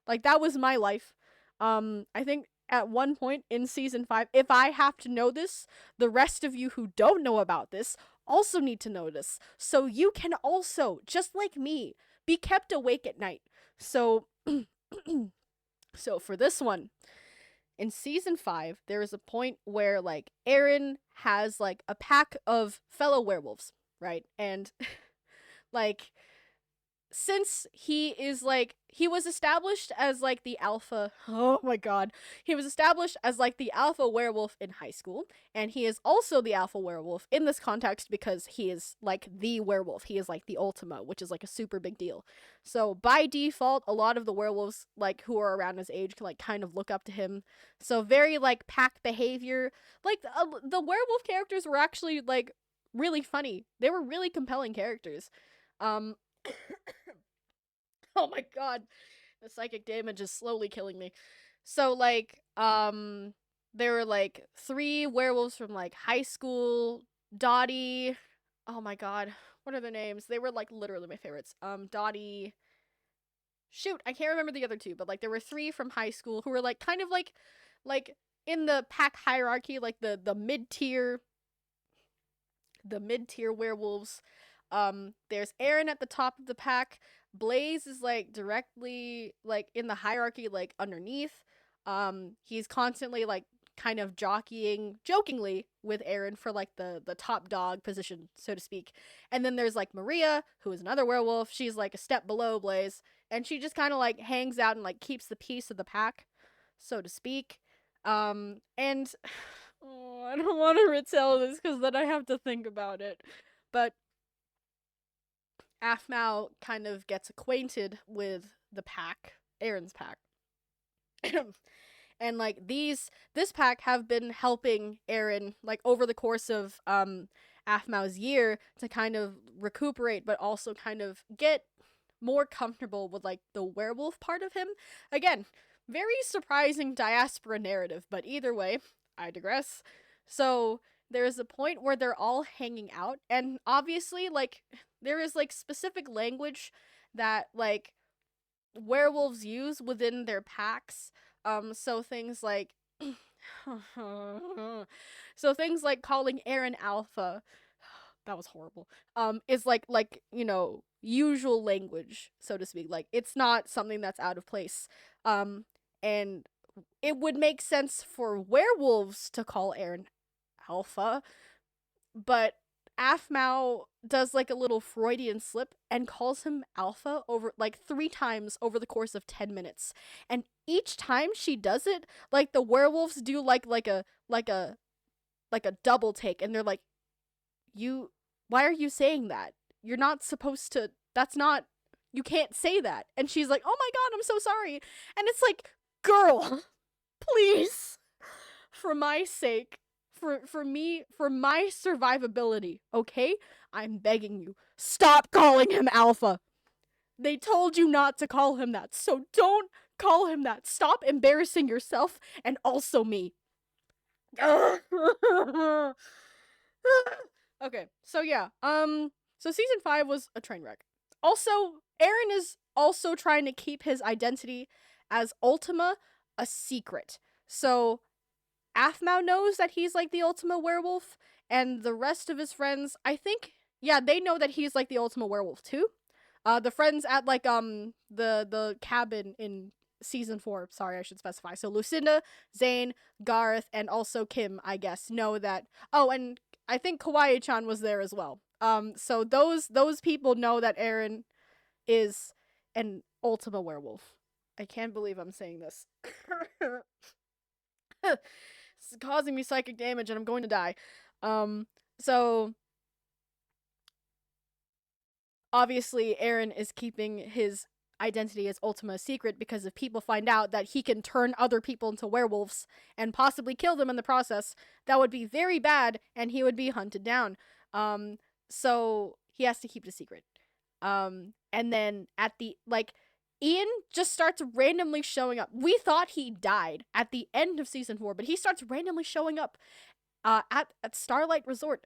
Like that was my life. I think at one point in season 5, if I have to know this, the rest of you who don't know about this also need to know this. So you can also, just like me, be kept awake at night. So so for this one, in season 5, there is a point where like Aaron has like a pack of fellow werewolves, right? And like since he is like he was established as like the alpha, oh my god, he was established as like the alpha werewolf in high school, and he is also the alpha werewolf in this context because he is like the werewolf. He is like the ultima, which is like a super big deal. So by default, a lot of the werewolves like who are around his age can like kind of look up to him. So very like pack behavior. Like the werewolf characters were actually like really funny. They were really compelling characters. um Oh my god. The psychic damage is slowly killing me. So like there were like 3 werewolves from like high school. Dottie. Oh my god. What are their names? They were like literally my favorites. Dottie. Shoot, I can't remember the other 2, but like there were 3 from high school who were like kind of like in the pack hierarchy, like the mid-tier werewolves. There's Aaron at the top of the pack. Blaze is like directly like in the hierarchy, like underneath. He's constantly like kind of jockeying jokingly with Aaron for like the top dog position, so to speak. And then there's like Maria, who is another werewolf. She's like a step below Blaze, and she just kind of like hangs out and like keeps the peace of the pack, so to speak. And oh, I don't want to retell this because then I have to think about it. But aphmau kind of gets acquainted with the pack, Aaron's pack. And like this pack have been helping Aaron like over the course of aphmau's year to kind of recuperate but also kind of get more comfortable with like the werewolf part of him. Again, very surprising diaspora narrative, but either way, I digress. So there's a point where they're all hanging out, and obviously like there is like specific language that like werewolves use within their packs. So things like so things like calling Aaron alpha, that was horrible, is like usual language, so to speak. Like it's not something that's out of place. And it would make sense for werewolves to call Aaron alpha, but aphmau does like a little Freudian slip and calls him alpha over like 3 times over the course of 10 minutes. And each time she does it, like the werewolves do like a double take, and they're like, "You why are you saying that? You're not supposed to, that's not, you can't say that." And she's like, "Oh my god, I'm so sorry." And it's like, "Girl, please, for my sake, for me, for my survivability, okay? I'm begging you, stop calling him Alpha. They told you not to call him that, so don't call him that. Stop embarrassing yourself and also me." Okay, so yeah, so season 5 was a train wreck. Also, Aaron is also trying to keep his identity as Ultima a secret. So aphmau knows that he's like the Ultima werewolf, and the rest of his friends, I think, yeah, they know that he's like the Ultima werewolf too. The friends at like the cabin in season 4, sorry, I should specify. So Lucinda, Zane, Garth, and also Kim, I guess, know that. Oh, and I think Kawaii-chan was there as well. So those people know that Aaron is an Ultima werewolf. I can't believe I'm saying this. This is causing me psychic damage and I'm going to die. So obviously Aaron is keeping his identity as Ultima a secret, because if people find out that he can turn other people into werewolves and possibly kill them in the process, that would be very bad and he would be hunted down. So he has to keep it a secret. And then at the, like, Ian just starts randomly showing up. We thought he died at the end of season 4, but he starts randomly showing up at Starlight Resort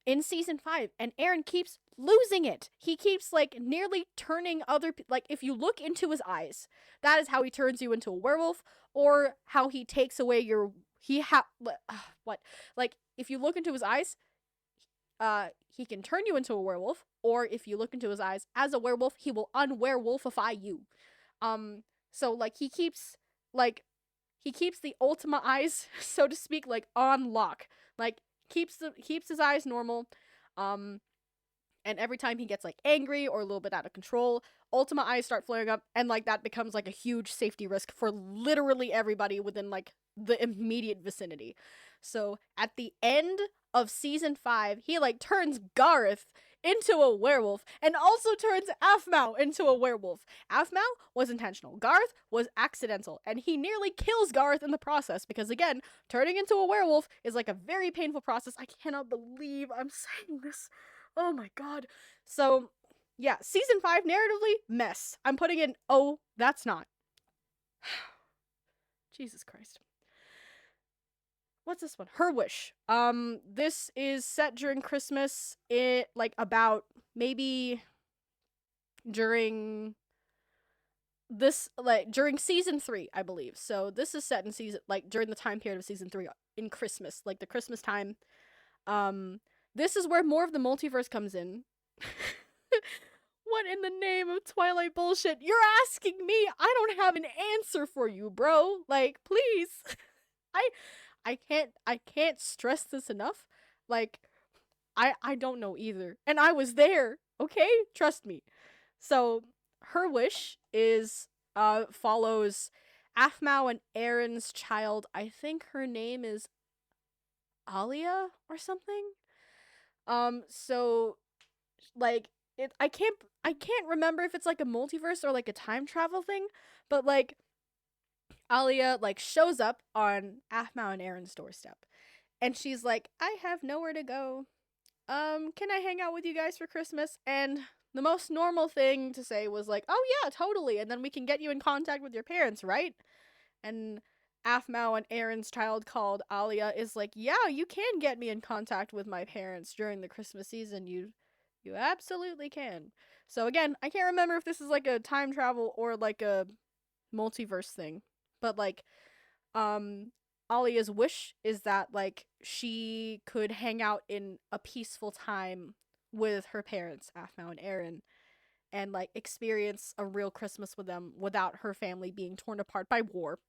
in season 5, and Aaron keeps losing it. He keeps like nearly turning like, if you look into his eyes, that is how he turns you into a werewolf, or how he takes away your what, like, if you look into his eyes, he can turn you into a werewolf, or if you look into his eyes as a werewolf, he will unwerewolfify you. So like he keeps the Ultima eyes, so to speak, like on lock. Like keeps his eyes normal. And every time he gets like angry or a little bit out of control, Ultima eyes start flaring up, and like that becomes like a huge safety risk for literally everybody within like the immediate vicinity. So at the end of season 5, he like turns Gareth into a werewolf and also turns aphmau into a werewolf. Aphmau was intentional. Garth was accidental, and he nearly kills Garth in the process, because again, turning into a werewolf is like a very painful process. I cannot believe I'm saying this. Oh my god. So, yeah, season 5 narratively, mess. I'm putting in, oh, that's not. Jesus Christ. What's this one? Her Wish. This is set during Christmas. It, like, about maybe during during season 3, I believe. So this is set in during the time period of season 3 in Christmas, like the Christmas time. This is where more of the multiverse comes in. What in the name of Twilight bullshit? You're asking me. I don't have an answer for you, bro. Like, please. I can't stress this enough. Like, I don't know either. And I was there, okay? Trust me. So, Her Wish is follows aphmau and Aaron's child. I think her name is Alia or something. So like I can't remember if it's like a multiverse or like a time travel thing, but like Alia like shows up on aphmau and Aaron's doorstep, and she's like, "I have nowhere to go. Can I hang out with you guys for Christmas?" And the most normal thing to say was like, "Oh yeah, totally, and then we can get you in contact with your parents, right?" And aphmau and Aaron's child called Alia is like, "Yeah, you can get me in contact with my parents during the Christmas season. You absolutely can." So again, I can't remember if this is like a time travel or like a multiverse thing, but like Alia's wish is that like she could hang out in a peaceful time with her parents, aphmau and Aaron, and like experience a real Christmas with them without her family being torn apart by war.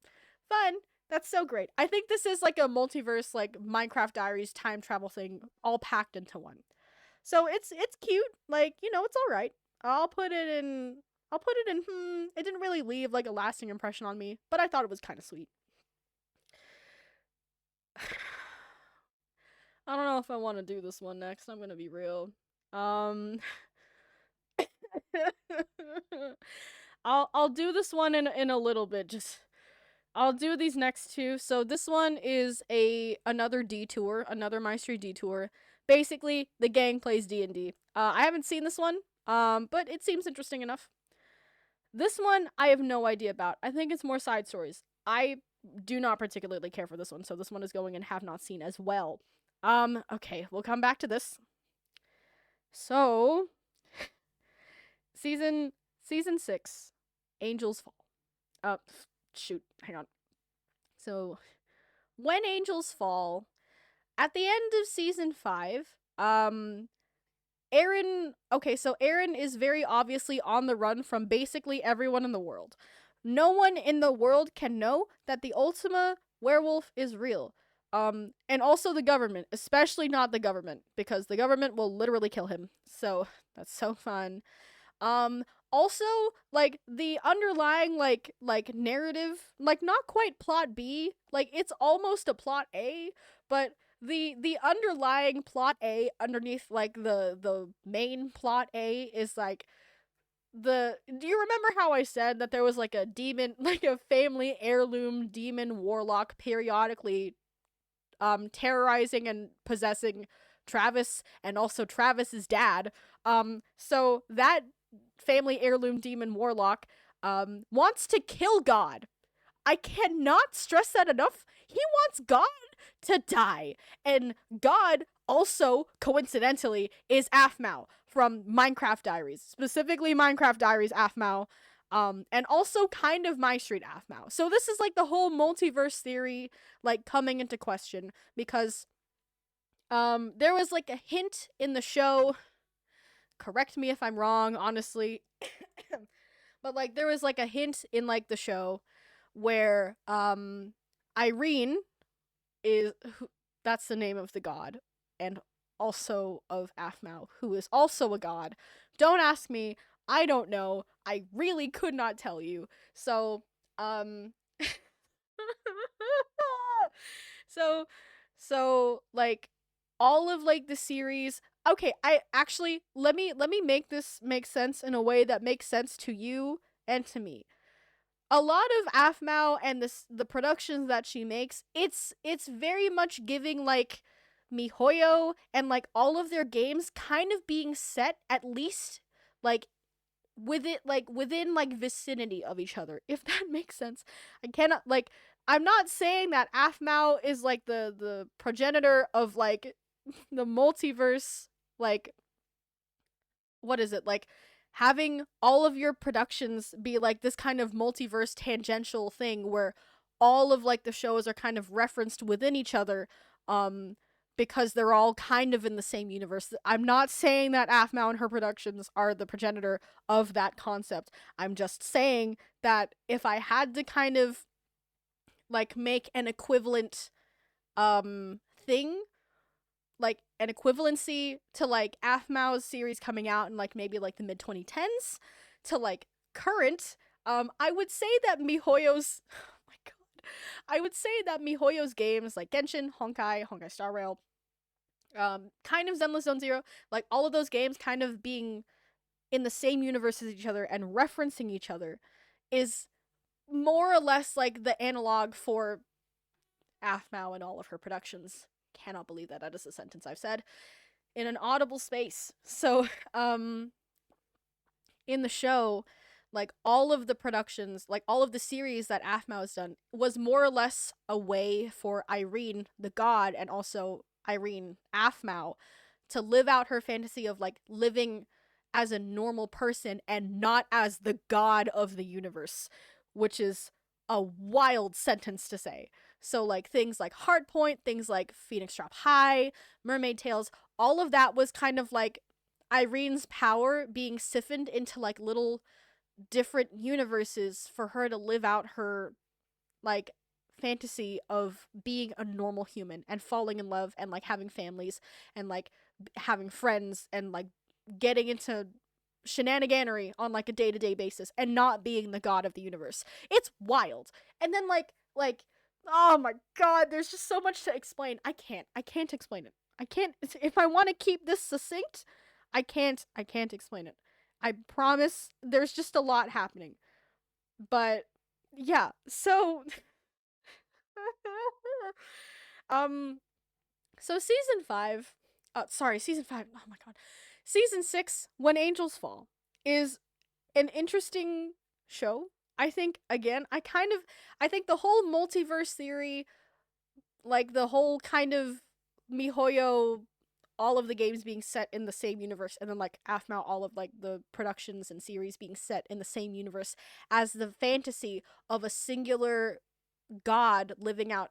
Fun. That's so great. I think this is like a multiverse, like Minecraft Diaries time travel thing all packed into one. So it's cute. Like, you know, it's all right. I'll put it in. I'll put it in. It didn't really leave like a lasting impression on me, but I thought it was kind of sweet. I don't know if I want to do this one next. I'm gonna be real. Um, I'll do this one in a little bit. Just I'll do these next two. So this one is another detour, another My Street detour. Basically, the gang plays D&D. I haven't seen this one, but it seems interesting enough. This one I have no idea about. I think it's more side stories. I do not particularly care for this one, so this one is going in have not seen as well. Okay, we'll come back to this. So, season 6, Angels Fall. Shoot, hang on. So, when Angels Fall, at the end of season 5, Aaron, okay, so Aaron is very obviously on the run from basically everyone in the world. No one in the world can know that the Ultima werewolf is real. And also the government, especially not the government, because the government will literally kill him. So, that's so fun. Also, like, the underlying, like narrative, like, not quite plot B, like, it's almost a plot A, but the underlying plot A underneath, like, the main plot A is, like, do you remember how I said that there was, like, a demon, like, a family heirloom demon warlock periodically, terrorizing and possessing Travis, and also Travis's dad? So that family heirloom demon warlock, wants to kill God. I cannot stress that enough. He wants God to die. And God also, coincidentally, is aphmau from Minecraft Diaries. Specifically Minecraft Diaries aphmau. And also kind of My Street aphmau. So this is like the whole multiverse theory, like, coming into question. Because, there was like a hint in the show. Correct me if I'm wrong, honestly. But, like, there was like a hint in, like, the show where Irene is that's the name of the god, and also of aphmau, who is also a god. Don't ask me, I don't know. I really could not tell you. So, so like, all of, like, the series. Okay, I actually, let me make this make sense in a way that makes sense to you and to me. A lot of aphmau and the productions that she makes, it's very much giving, like, miHoYo and, like, all of their games kind of being set at least, like, within, like, vicinity of each other, if that makes sense. I cannot, like, I'm not saying that aphmau is, like, the progenitor of, like, the multiverse, like, what is it, like, having all of your productions be, like, this kind of multiverse tangential thing where all of, like, the shows are kind of referenced within each other, because they're all kind of in the same universe. I'm not saying that aphmau and her productions are the progenitor of that concept. I'm just saying that if I had to kind of, like, make an equivalent thing, like, an equivalency to, like, aphmau's series coming out in, like, maybe, like, the mid 2010s to, like, current, I would say that miHoYo's oh my god, I would say that miHoYo's games, like Genshin, Honkai Star Rail, kind of Zenless Zone Zero, like, all of those games kind of being in the same universe as each other and referencing each other is more or less like the analog for aphmau and all of her productions. Cannot believe that is a sentence I've said in an audible space. So, in the show, like, all of the productions, like, all of the series that aphmau has done was more or less a way for Irene, the god, and also Irene, aphmau, to live out her fantasy of, like, living as a normal person and not as the god of the universe, which is a wild sentence to say. So, like, things like Hardpoint, things like Phoenix Drop High, Mermaid Tales, all of that was kind of like Irene's power being siphoned into, like, little different universes for her to live out her, like, fantasy of being a normal human and falling in love and like having families and like having friends and like getting into shenaniganery on like a day-to-day basis and not being the god of the universe. It's wild. And then like oh my god, there's just so much to explain. I can't explain it. I can't if I want to keep this succinct, I can't explain it. I promise there's just a lot happening. But yeah, so um so season 5, season 5. Oh my god. Season 6, When Angels Fall, is an interesting show. I think again, I think the whole multiverse theory, like the whole kind of MiHoYo, all of the games being set in the same universe, and then like aphmau, all of like the productions and series being set in the same universe as the fantasy of a singular god living out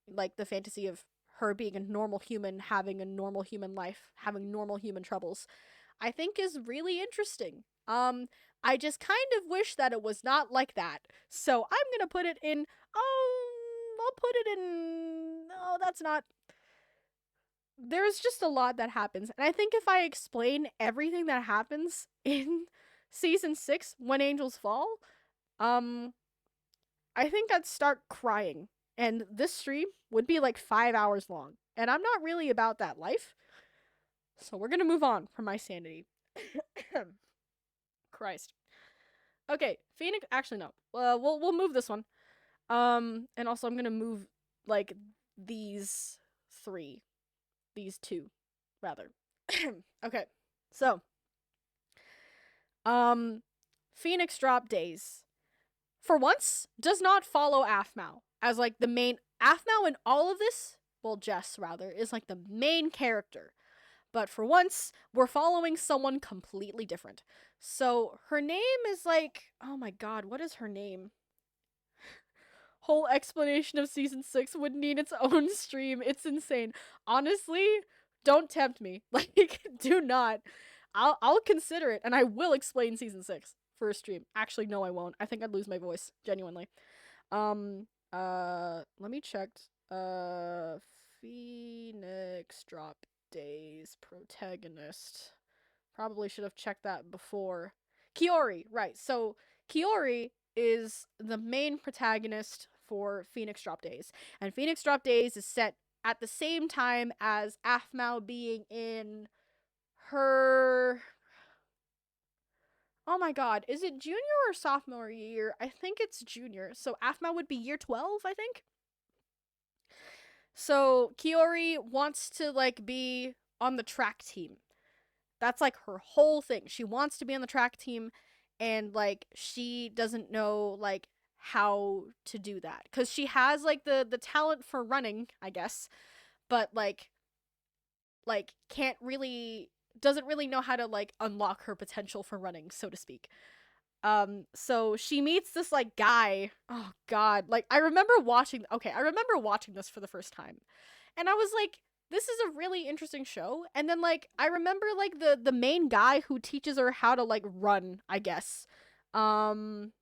like the fantasy of her being a normal human, having a normal human life, having normal human troubles, I think is really interesting. I just kind of wish that it was not like that. So I'm gonna put it in. I'll put it in. Oh, that's not. There's just a lot that happens, and I think if I explain everything that happens in season 6, When Angels Fall, um, I think I'd start crying, and this stream would be like 5 hours long, and I'm not really about that life. So we're gonna move on from my sanity. Christ. Okay, Phoenix. Actually, no. We'll move this one. And also I'm gonna move like these three, these two, rather. Okay, so Phoenix Drop Days, for once, does not follow aphmau as like the main. Aphmau in all of this, well, Jess rather, is like the main character. But for once, we're following someone completely different. So her name is like, oh my god, what is her name? Whole explanation of season 6 would need its own stream. It's insane. Honestly, don't tempt me. Like, do not. I'll consider it, and I will explain season 6 for a stream. Actually, no, I won't. I think I'd lose my voice, genuinely. Let me check. Phoenix Drop Days protagonist. Probably should have checked that before. Kiori, right. So Kiori is the main protagonist for Phoenix Drop Days. And Phoenix Drop Days is set at the same time as aphmau being in her. Oh my god, is it junior or sophomore year? I think it's junior. So aphmau would be year 12, I think. So Kiori wants to like be on the track team. That's like her whole thing. She wants to be on the track team, and like she doesn't know like how to do that cuz she has like the talent for running, I guess, but like can't really, doesn't really know how to like unlock her potential for running, so to speak. So she meets this like guy. Oh god, like I remember watching, okay, I remember watching this for the first time. And I was like, this is a really interesting show. And then like I remember like the main guy who teaches her how to like run, I guess. Um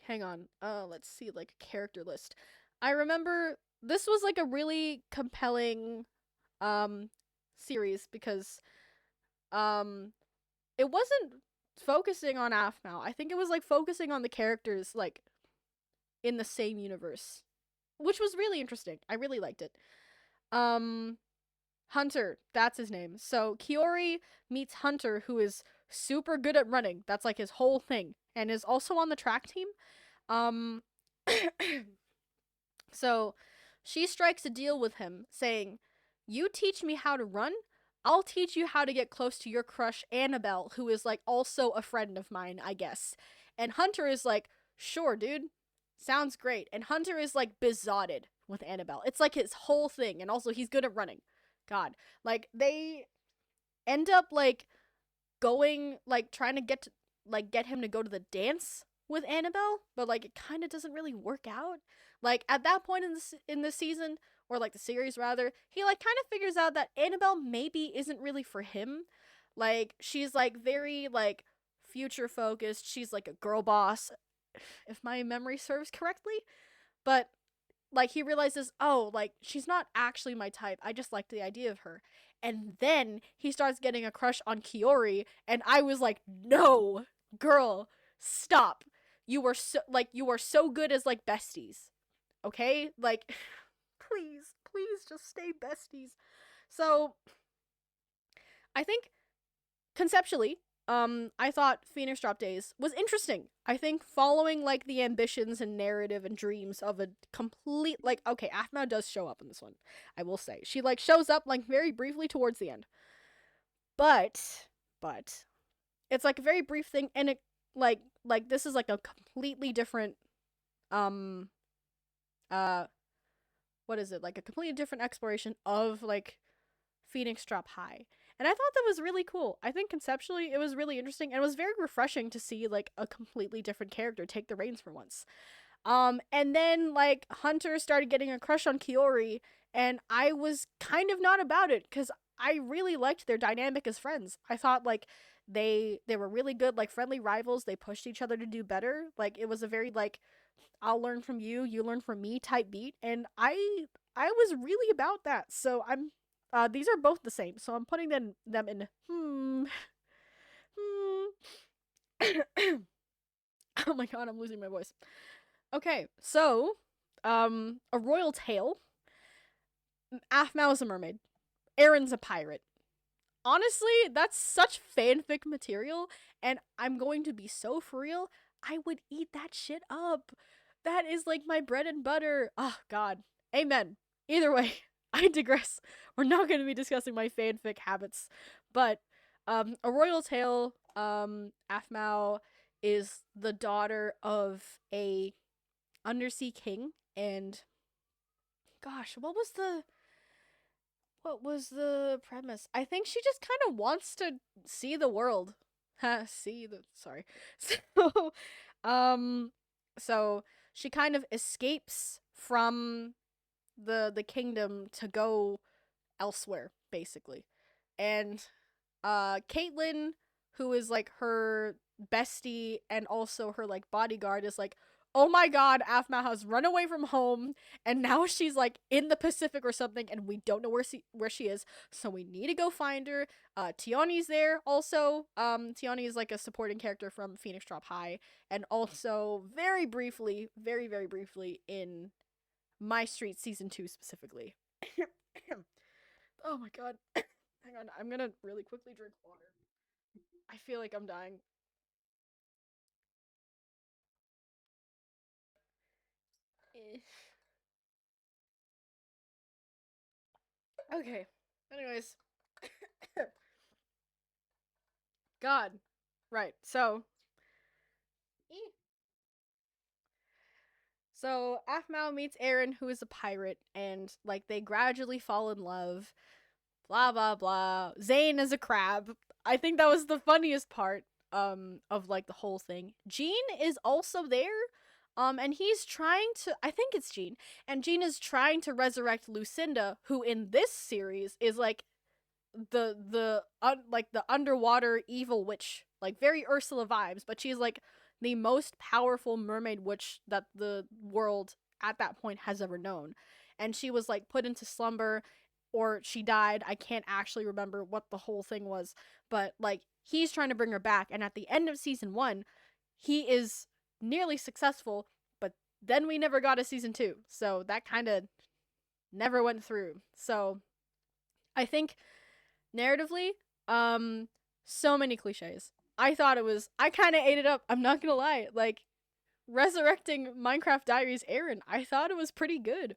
hang on. Let's see, like a character list. I remember this was like a really compelling um series because um it wasn't focusing on aphmau. I think it was like focusing on the characters like in the same universe, which was really interesting. I really liked it. Um Hunter, that's his name. So Kiori meets Hunter, who is super good at running. That's like his whole thing, and is also on the track team. Um, so she strikes a deal with him, saying, "You teach me how to run. I'll teach you how to get close to your crush Annabelle, who is like also a friend of mine, I guess." And Hunter is like, "Sure, dude. Sounds great." And Hunter is like besotted with Annabelle. It's like his whole thing, and also he's good at running. God, like they end up like going like trying to get him to go to the dance with Annabelle, but like it kind of doesn't really work out. Like at that point in the season, or like the series rather, he like kind of figures out that Annabelle maybe isn't really for him. Like she's like very like future focused. She's like a girl boss, if my memory serves correctly. But like he realizes, oh, like she's not actually my type. I just like the idea of her. And then he starts getting a crush on Kiori, and I was like, "No, girl, stop. You are so good as like besties. Okay? Like please just stay besties." So, I think conceptually, I thought Phoenix Drop Days was interesting. I think following like the ambitions and narrative and dreams of a complete like okay, aphmau does show up in this one. I will say she like shows up like very briefly towards the end, but it's like a very brief thing, and it like this is like a completely different um uh what is it, like a completely different exploration of like Phoenix Drop High. And I thought that was really cool. I think conceptually it was really interesting, and it was very refreshing to see like a completely different character take the reins for once. And then like Hunter started getting a crush on Kiori, and I was kind of not about it cuz I really liked their dynamic as friends. I thought like they were really good like friendly rivals. They pushed each other to do better. Like it was a very like I'll learn from you, you learn from me type beat, and I was really about that. So I'm these are both the same. So I'm putting them in hmm. Oh my god, I'm losing my voice. Okay, so a royal tale. Aphmau is a mermaid. Aaron's a pirate. Honestly, that's such fanfic material, and I'm going to be so for real. I would eat that shit up. That is like my bread and butter. Oh god. Amen. Either way, I digress. We're not going to be discussing my fanfic habits, but a royal tale, aphmau is the daughter of a undersea king, and gosh, what was the premise? I think she just kind of wants to see the world. See the sorry. So, um, so she kind of escapes from the kingdom to go elsewhere, basically. And Caitlyn, who is like her bestie and also her like bodyguard, is like, oh my god, aphmau has run away from home, and now she's like in the Pacific or something, and we don't know where she is, so we need to go find her. Tiani's there also. Tiani is like a supporting character from Phoenix Drop High, and also very briefly, very briefly in My Street season 2 specifically. Oh my god. Hang on, I'm gonna really quickly drink water. I feel like I'm dying. Eh. Okay. Anyways, God. Right. So aphmau meets Aaron, who is a pirate, and like they gradually fall in love. Blah blah blah. Zane is a crab. I think that was the funniest part of like the whole thing. Gene is also there. And he's trying to I think it's Gene. And Gene is trying to resurrect Lucinda, who in this series is like like the underwater evil witch, like very Ursula vibes, but she's like the most powerful mermaid witch that the world at that point has ever known. And she was like put into slumber, or she died. I can't actually remember what the whole thing was, but like he's trying to bring her back, and at the end of season 1, he is nearly successful, but then we never got a season 2. So that kind of never went through. So I think narratively, so many cliches. I kind of ate it up. I'm not gonna lie. Like, resurrecting Minecraft Diaries Aaron, I thought it was pretty good.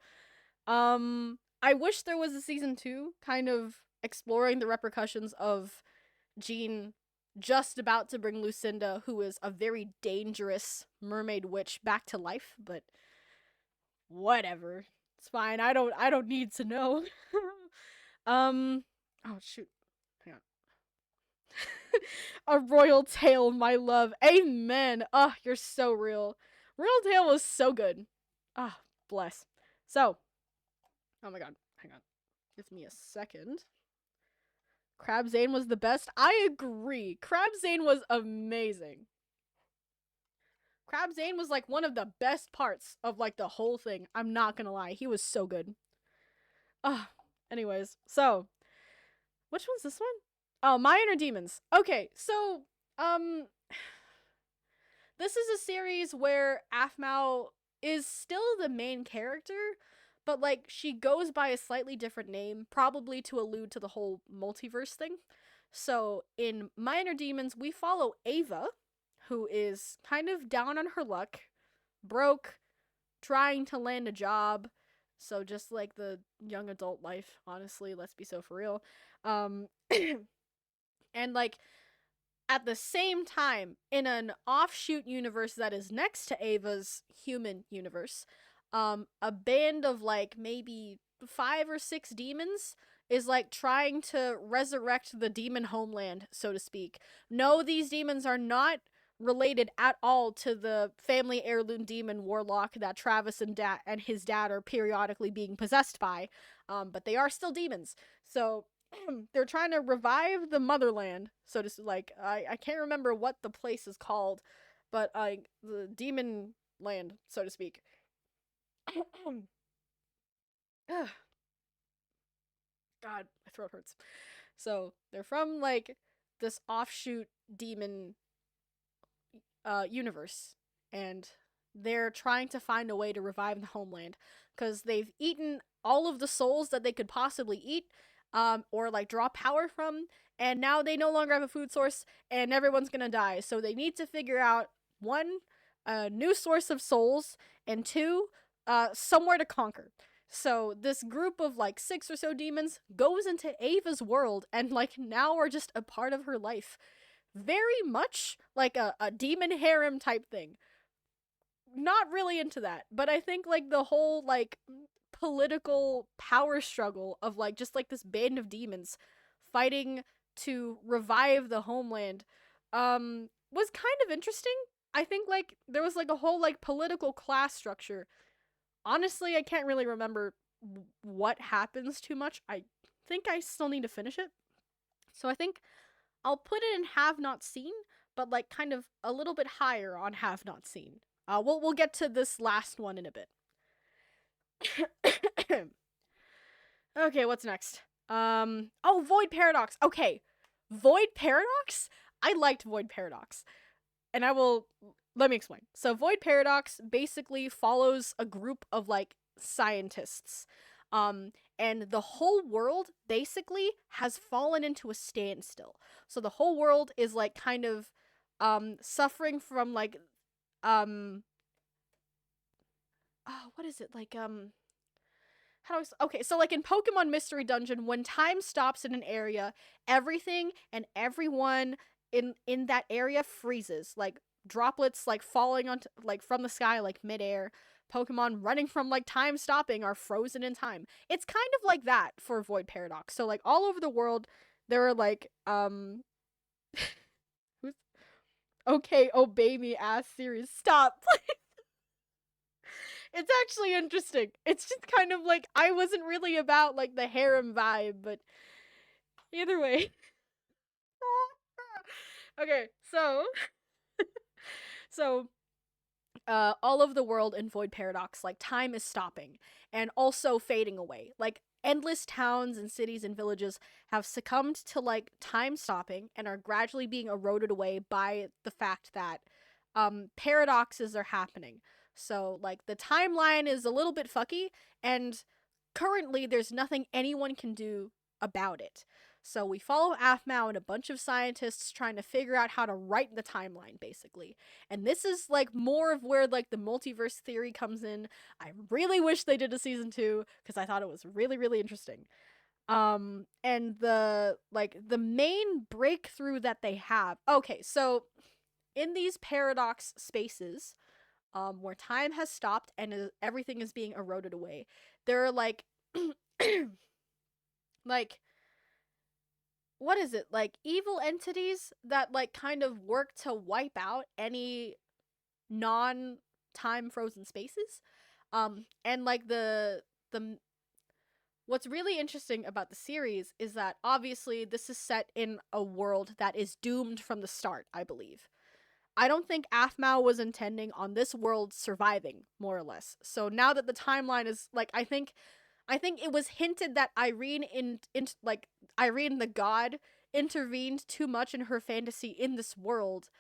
I wish there was a season 2 kind of exploring the repercussions of Jean just about to bring Lucinda, who is a very dangerous mermaid witch, back to life, but whatever. It's fine. I don't need to know. um oh shoot. Hang on. A royal tale, my love. Amen. Oh, you're so real. Royal tale was so good. Ah, bless. So, oh my god. Hang on. Give me a second. Crab Zane was the best. I agree. Crab Zane was amazing. Crab Zane was like one of the best parts of like the whole thing. I'm not gonna lie, he was so good. Ugh. Anyways, so which one's this one? Oh, My Inner Demons. Okay, so um, this is a series where aphmau is still the main character, but like she goes by a slightly different name, probably to allude to the whole multiverse thing. So in My Inner Demons, we follow Ava, who is kind of down on her luck, broke, trying to land a job. So just like the young adult life, honestly, let's be so for real. Um and like at the same time, in an offshoot universe that is next to Ava's human universe, a band of like maybe 5 or 6 demons is like trying to resurrect the demon homeland, so to speak. No, these demons are not related at all to the family heirloom demon warlock that Travis and his dad are periodically being possessed by, but they are still demons. So they're trying to revive the motherland, so to like I can't remember what the place is called, but the demon land, so to speak. God, my throat hurts. So they're from like this offshoot demon universe, and they're trying to find a way to revive the homeland because they've eaten all of the souls that they could possibly eat, or like draw power from, and now they no longer have a food source, and everyone's gonna die. So they need to figure out one, a new source of souls, and two, somewhere to conquer. So this group of like 6 or so demons goes into Ava's world and like now are just a part of her life. Very much like a demon harem type thing. Not really into that, but I think like the whole like political power struggle of like just like this band of demons fighting to revive the homeland was kind of interesting. I think like there was like a whole like political class structure. Honestly, I can't really remember what happens too much. I think I still need to finish it. So I think I'll put it in have not seen, but like kind of a little bit higher on have not seen. We'll get to this last one in a bit. Okay, what's next? Oh, Void Paradox. Okay, Void Paradox. I liked Void Paradox, and let me explain. So Void Paradox basically follows a group of like scientists, and the whole world basically has fallen into a standstill. So the whole world is like kind of suffering from like um oh, what is it like how do I okay, so like in Pokemon Mystery Dungeon, when time stops in an area, everything and everyone in that area freezes. Like droplets like falling onto like from the sky like midair. Pokemon running from like time stopping are frozen in time. It's kind of like that for Void Paradox. So like all over the world there are like who's okay, obey me ass series. Stop. It's actually interesting. It's just kind of like I wasn't really about like the harem vibe, but either way. Okay, so all of the world in Void Paradox, like time is stopping and also fading away. Like endless towns and cities and villages have succumbed to like time stopping and are gradually being eroded away by the fact that paradoxes are happening. So like the timeline is a little bit fucky, and currently there's nothing anyone can do about it. So we follow aphmau and a bunch of scientists trying to figure out how to write the timeline, basically. And this is like more of where like the multiverse theory comes in. I really wish they did a season 2 because I thought it was really, really interesting. And the main breakthrough that they have. Okay, so in these paradox spaces, where time has stopped and everything is being eroded away, there are like like what is it, like evil entities that like kind of work to wipe out any non time frozen spaces. And like the what's really interesting about the series is that obviously this is set in a world that is doomed from the start, I believe. I don't think aphmau was intending on this world surviving, more or less. So now that the timeline is like, I think it was hinted that Irene like Irene the god intervened too much in her fantasy in this world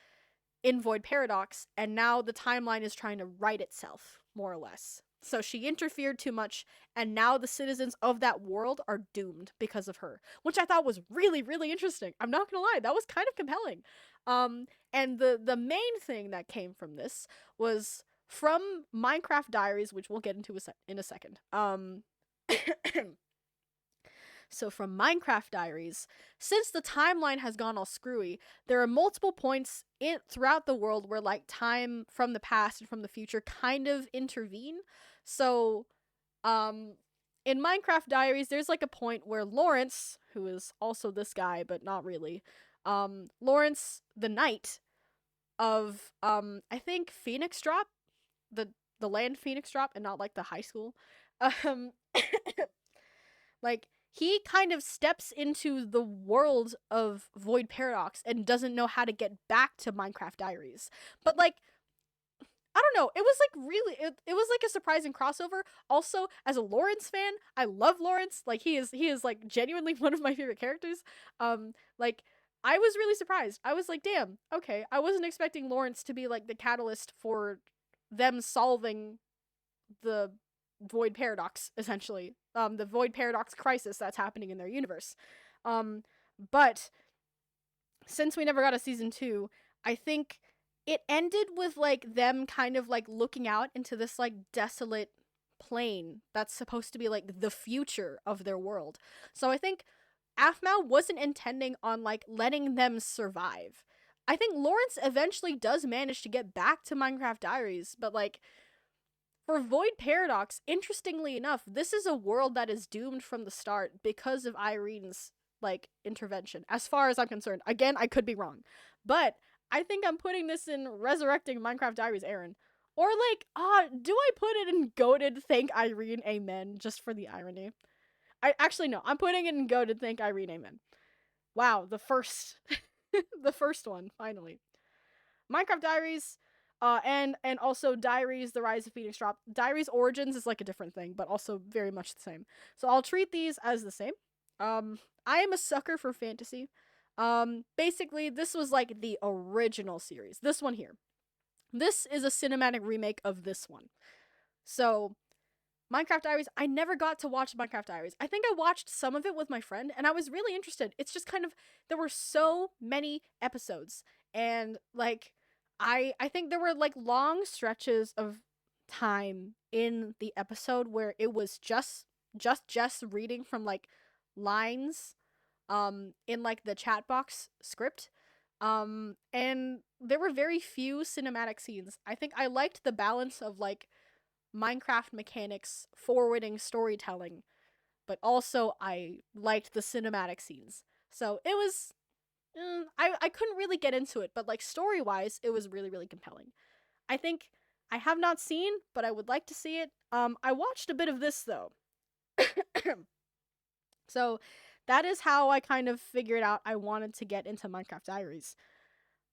in Void Paradox, and now the timeline is trying to right itself, more or less. So she interfered too much, and now the citizens of that world are doomed because of her, which I thought was really, really interesting. I'm not gonna lie, that was kind of compelling. And the main thing that came from this was from Minecraft Diaries, which we'll get into in a second. So from Minecraft Diaries, since the timeline has gone all screwy, there are multiple points throughout the world where like time from the past and from the future kind of intervene. So, um in Minecraft Diaries, there's like a point where Lawrence, who is also this guy but not really, Lawrence the knight of I think Phoenix Drop, the land Phoenix Drop and not like the high school. Um Like, he kind of steps into the world of Void Paradox and doesn't know how to get back to Minecraft Diaries. But, like, I don't know. It was, like, really, it was, like, a surprising crossover. Also, as a Lawrence fan, I love Lawrence. Like, he is, like, genuinely one of my favorite characters. Like, I was really surprised. I was like, damn, okay. I wasn't expecting Lawrence to be, like, the catalyst for them solving the void paradox, essentially, the void paradox crisis that's happening in their universe. But since we never got a season 2, I think it ended with like them kind of like looking out into this like desolate plain that's supposed to be like the future of their world. So I think aphmau wasn't intending on like letting them survive. I think Lawrence eventually does manage to get back to Minecraft Diaries, but like for Void Paradox, interestingly enough, this is a world that is doomed from the start because of Irene's like intervention. As far as I'm concerned, again, I could be wrong, but I think I'm putting this in resurrecting Minecraft Diaries, Aaron. Or like, do I put it in goated thank Irene amen just for the irony? I actually no, I'm putting it in goated thank Irene amen. Wow, the first, the first one finally. Minecraft Diaries, and also Diaries: The Rise of Phoenix Drop. Diaries Origins is like a different thing, but also very much the same. So I'll treat these as the same. I am a sucker for fantasy. Basically, this was like the original series. This one here. This is a cinematic remake of this one. So Minecraft Diaries, I never got to watch Minecraft Diaries. I think I watched some of it with my friend, and I was really interested. It's just kind of, there were so many episodes, and like, I think there were like long stretches of time in the episode where it was just reading from like lines in like the chat box script. And there were very few cinematic scenes. I think I liked the balance of like Minecraft mechanics, forwarding storytelling, but also I liked the cinematic scenes. So it was, I couldn't really get into it, but like story wise, it was really, really compelling. I think I have not seen, but I would like to see it. I watched a bit of this though. So that is how I kind of figured out I wanted to get into Minecraft Diaries.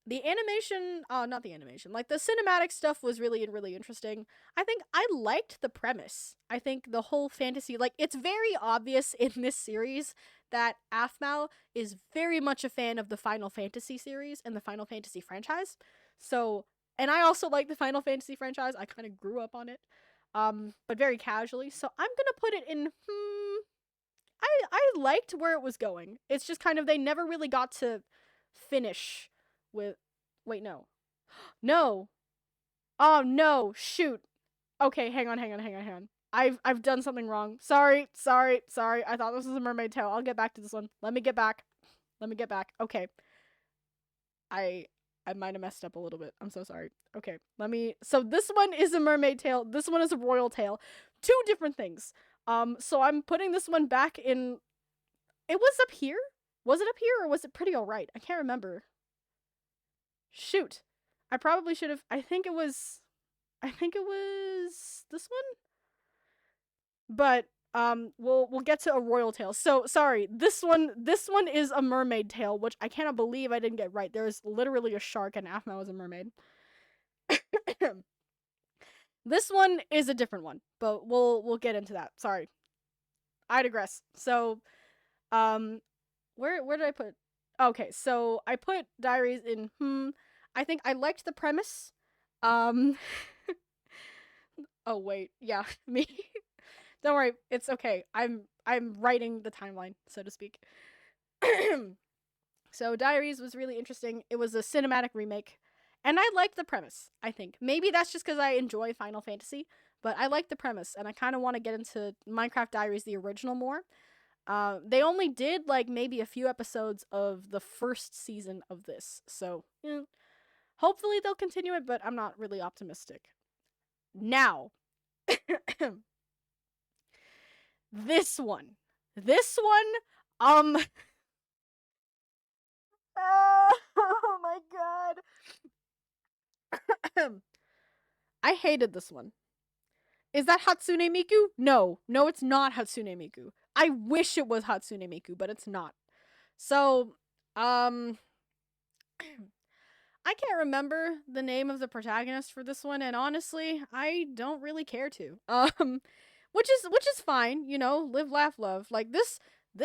The animation, not the animation, like the cinematic stuff was really, really interesting. I think I liked the premise. I think the whole fantasy, like, it's very obvious in this series that aphmau is very much a fan of the Final Fantasy series and the Final Fantasy franchise. So, and I also like the Final Fantasy franchise. I kind of grew up on it, but very casually. So I'm gonna put it in, I liked where it was going. It's just kind of, they never really got to finish with, wait, no. No. Oh no, shoot. Okay, hang on. I've done something wrong. Sorry. I thought this was a mermaid tail. I'll get back to this one. Let me get back. Okay. I might have messed up a little bit. I'm so sorry. Okay. So this one is a mermaid tail. This one is a royal tail. Two different things. So I'm putting this one back in, it was up here? Was it up here or was it pretty alright? I can't remember. Shoot. I probably should have, I think it was this one? But we'll get to a royal tale. So sorry, this one is a mermaid tale, which I cannot believe I didn't get right. There's literally a shark and aphmau is a mermaid. This one is a different one, but we'll get into that. Sorry, I digress. So, um, where did I put? Okay, so I put diaries in. I think I liked the premise. Um, oh wait, yeah, me. Don't worry, it's okay. I'm writing the timeline, so to speak. So Diaries was really interesting. It was a cinematic remake, and I liked the premise. I think maybe that's just because I enjoy Final Fantasy, but I like the premise, and I kind of want to get into Minecraft Diaries the original more. They only did like maybe a few episodes of the first season of this, so hopefully they'll continue it, but I'm not really optimistic. Now, this one, this one, um, oh my god. I hated this one. Is that Hatsune Miku? No. No, it's not Hatsune Miku. I wish it was Hatsune Miku, but it's not. So, um I can't remember the name of the protagonist for this one, and honestly, I don't really care to. Which is fine, you know, live laugh love. Like this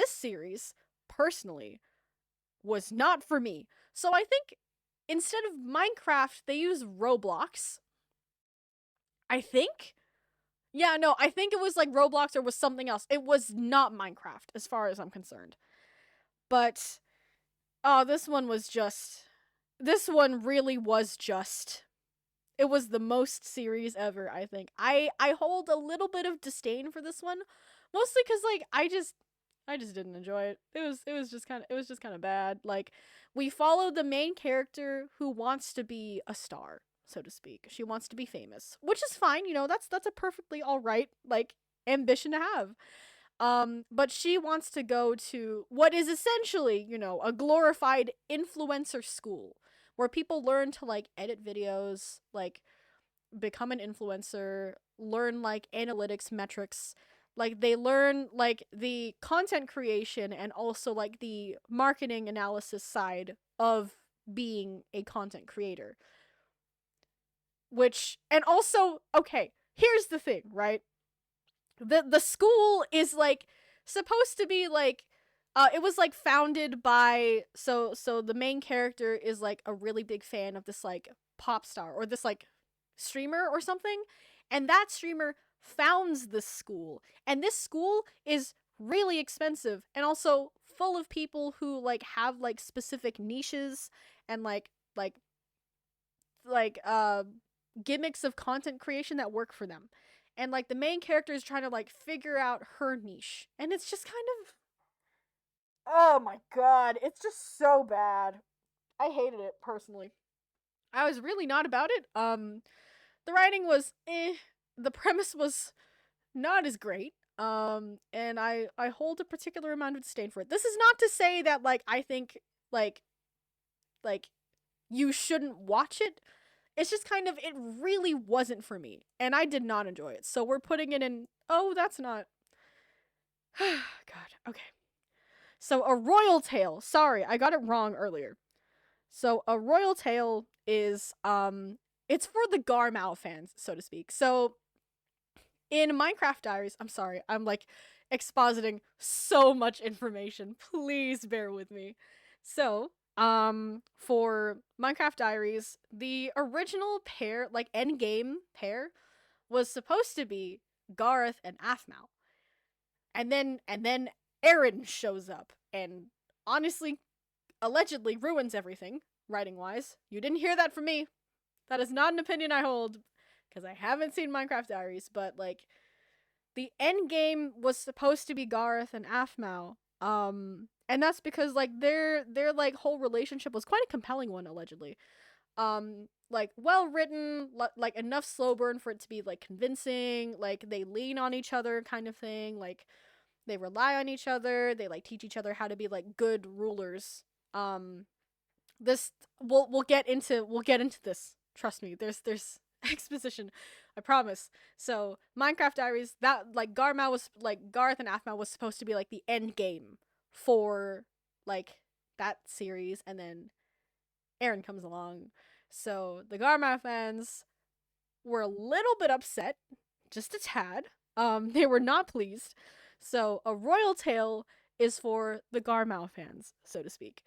series personally was not for me. So I think instead of Minecraft, they use Roblox. I think. Yeah, no, I think it was like Roblox or was something else. It was not Minecraft as far as I'm concerned. But oh, this one really was just it was the most series ever, I think. I hold a little bit of disdain for this one, mostly cuz like I just didn't enjoy it. It was just kind of bad. Like we followed the main character who wants to be a star, so to speak. She wants to be famous, which is fine, you know. That's a perfectly all right like ambition to have. But she wants to go to what is essentially, you know, a glorified influencer school where people learn to like edit videos, like become an influencer, learn like analytics metrics. Like they learn like the content creation and also like the marketing analysis side of being a content creator. Which and also, okay, here's the thing, right? The school is like supposed to be like it was like founded by so the main character is like a really big fan of this like pop star or this like streamer or something, and that streamer founds this school, and this school is really expensive and also full of people who like have like specific niches and like gimmicks of content creation that work for them. And like the main character is trying to like figure out her niche. And it's just kind of oh my god, it's just so bad. I hated it personally. I was really not about it. The writing was the premise was not as great. And I hold a particular amount of disdain for it. This is not to say that like I think like like you shouldn't watch it. It's just kind of it really wasn't for me, and I did not enjoy it. So we're putting it in. Oh, that's not. God. Okay. So a royal tale. Sorry, I got it wrong earlier. So a royal tale is it's for the Garmao fans, so to speak. So in Minecraft Diaries, I'm sorry, I'm like expositing so much information. Please bear with me. So, for Minecraft Diaries, the original pair, like end game pair, was supposed to be Gareth and aphmau. And then Aaron shows up and honestly allegedly ruins everything, writing wise. You didn't hear that from me. That is not an opinion I hold because I haven't seen Minecraft Diaries, but like the end game was supposed to be Gareth and aphmau. And that's because like their like whole relationship was quite a compelling one allegedly. Like well written, like enough slow burn for it to be like convincing, like they lean on each other kind of thing, like they rely on each other, they like teach each other how to be like good rulers. This we'll get into this. Trust me, there's exposition. I promise. So Minecraft Diaries, that like Garmau was like Garth and aphmau was supposed to be like the end game for like that series, and then Aaron comes along. So the Garmau fans were a little bit upset, just a tad. They were not pleased. So a royal tale is for the Garmau fans, so to speak.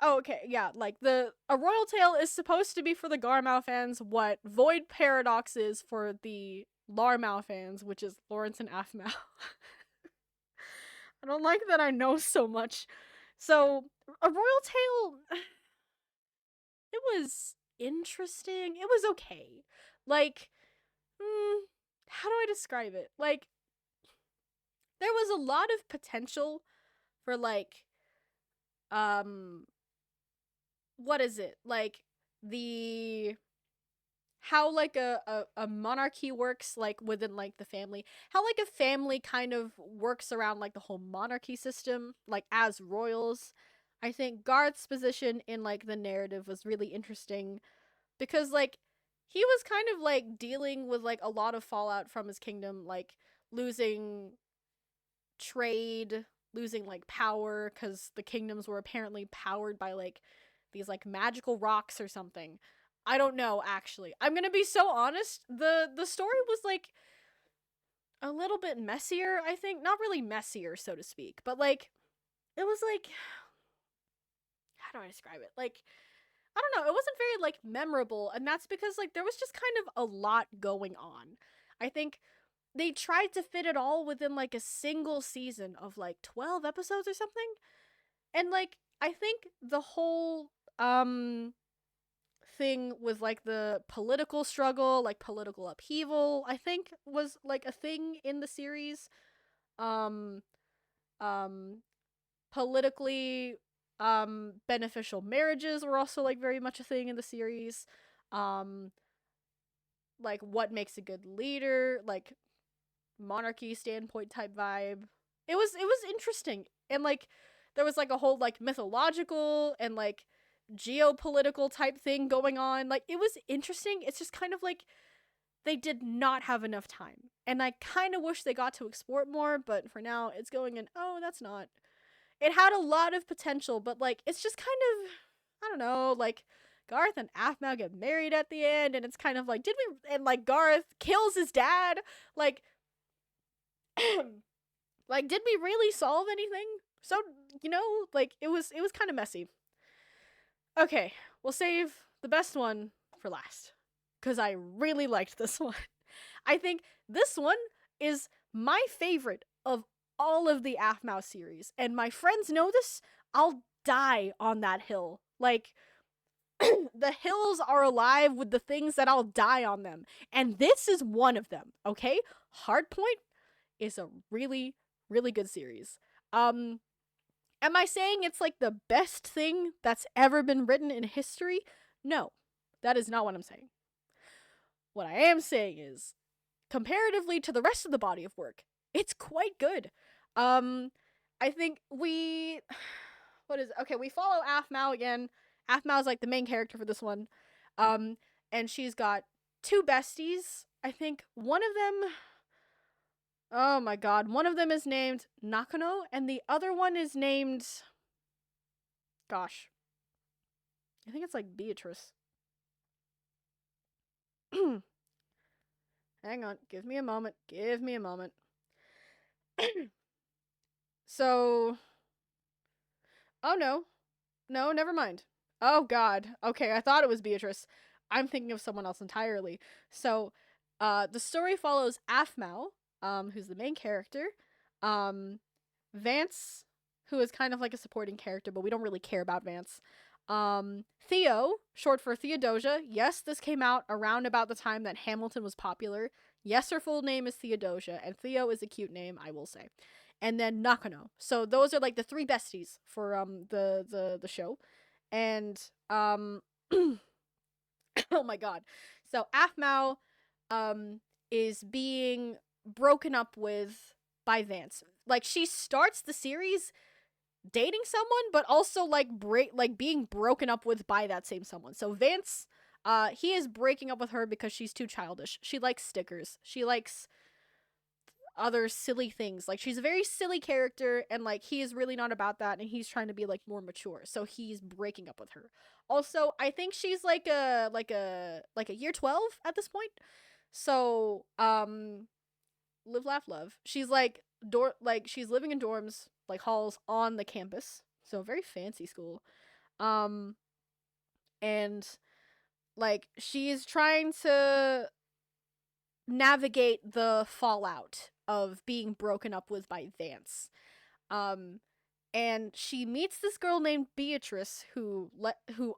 Oh, okay, yeah, like a royal tale is supposed to be for the Garmau fans what Void Paradox is for the Larmau fans, which is Lawrence and aphmau. I don't like that I know so much. So a royal tale, it was interesting. It was okay. Like, how do I describe it? Like, there was a lot of potential for like, what is it? Like the how like a monarchy works like within like the family. How like a family kind of works around like the whole monarchy system, like as royals. I think Garth's position in like the narrative was really interesting because like he was kind of like dealing with like a lot of fallout from his kingdom, like losing trade, losing like power because the kingdoms were apparently powered by like these like magical rocks or something. I don't know actually. I'm going to be so honest, the story was like a little bit messier, I think. Not really messier, so to speak, but like it was like, how do I describe it? Like, I don't know, it wasn't very like memorable, and that's because like there was just kind of a lot going on. I think they tried to fit it all within like a single season of like 12 episodes or something. And like I think the whole thing with like the political struggle, like political upheaval, I think was like a thing in the series. Um um Politically beneficial marriages were also like very much a thing in the series. Um like what makes a good leader, like monarchy standpoint type vibe. It was interesting. And like there was like a whole like mythological and like geopolitical type thing going on. Like it was interesting. It's just kind of like they did not have enough time. And I kind of wish they got to explore it more, but for now it's going in, oh, that's not. It had a lot of potential, but like it's just kind of, I don't know, like Garth and aphmau get married at the end, and it's kind of like, did we, and like Garth kills his dad, like like did we really solve anything? So, like it was kind of messy. Okay, we'll save the best one for last cuz I really liked this one. I think this one is my favorite of all of the aphmau series, and my friends know this. I'll die on that hill. Like the hills are alive with the things that I'll die on them, and this is one of them, okay? Hardpoint is a really, really good series. Um, am I saying it's like the best thing that's ever been written in history? No, that is not what I'm saying. What I am saying is, comparatively to the rest of the body of work, it's quite good. Um, I think what is it? Okay, we follow aphmau again. aphmau is like the main character for this one. Um, and she's got two besties. I think one of them, oh my god. One of them is named Nakano, and the other one is named. Gosh. I think it's like Beatrice. Hang on. Give me a moment. Give me a moment. So. Oh no. No, never mind. Oh god. Okay, I thought it was Beatrice. I'm thinking of someone else entirely. So, the story follows aphmau, who's the main character. Vance, who is kind of like a supporting character, but we don't really care about Vance. Theo, short for Theodosia. Yes, this came out around about the time that Hamilton was popular. Yes, her full name is Theodosia, and Theo is a cute name, I will say. And then Nakano. So those are like the three besties for the show. And oh my god. So aphmau is being broken up with by Vance. Like she starts the series dating someone, but also like being broken up with by that same someone. So Vance He is breaking up with her because she's too childish. She likes stickers. She likes other silly things. Like, she's a very silly character, and like he is really not about that, and he's trying to be like more mature. So he's breaking up with her. Also, I think she's like a year 12 at this point. So, live laugh love. She's she's living in dorms, like halls on the campus. So very fancy school. Um and like she's trying to navigate the fallout of being broken up with by Vance. Um and she meets this girl named Beatrice who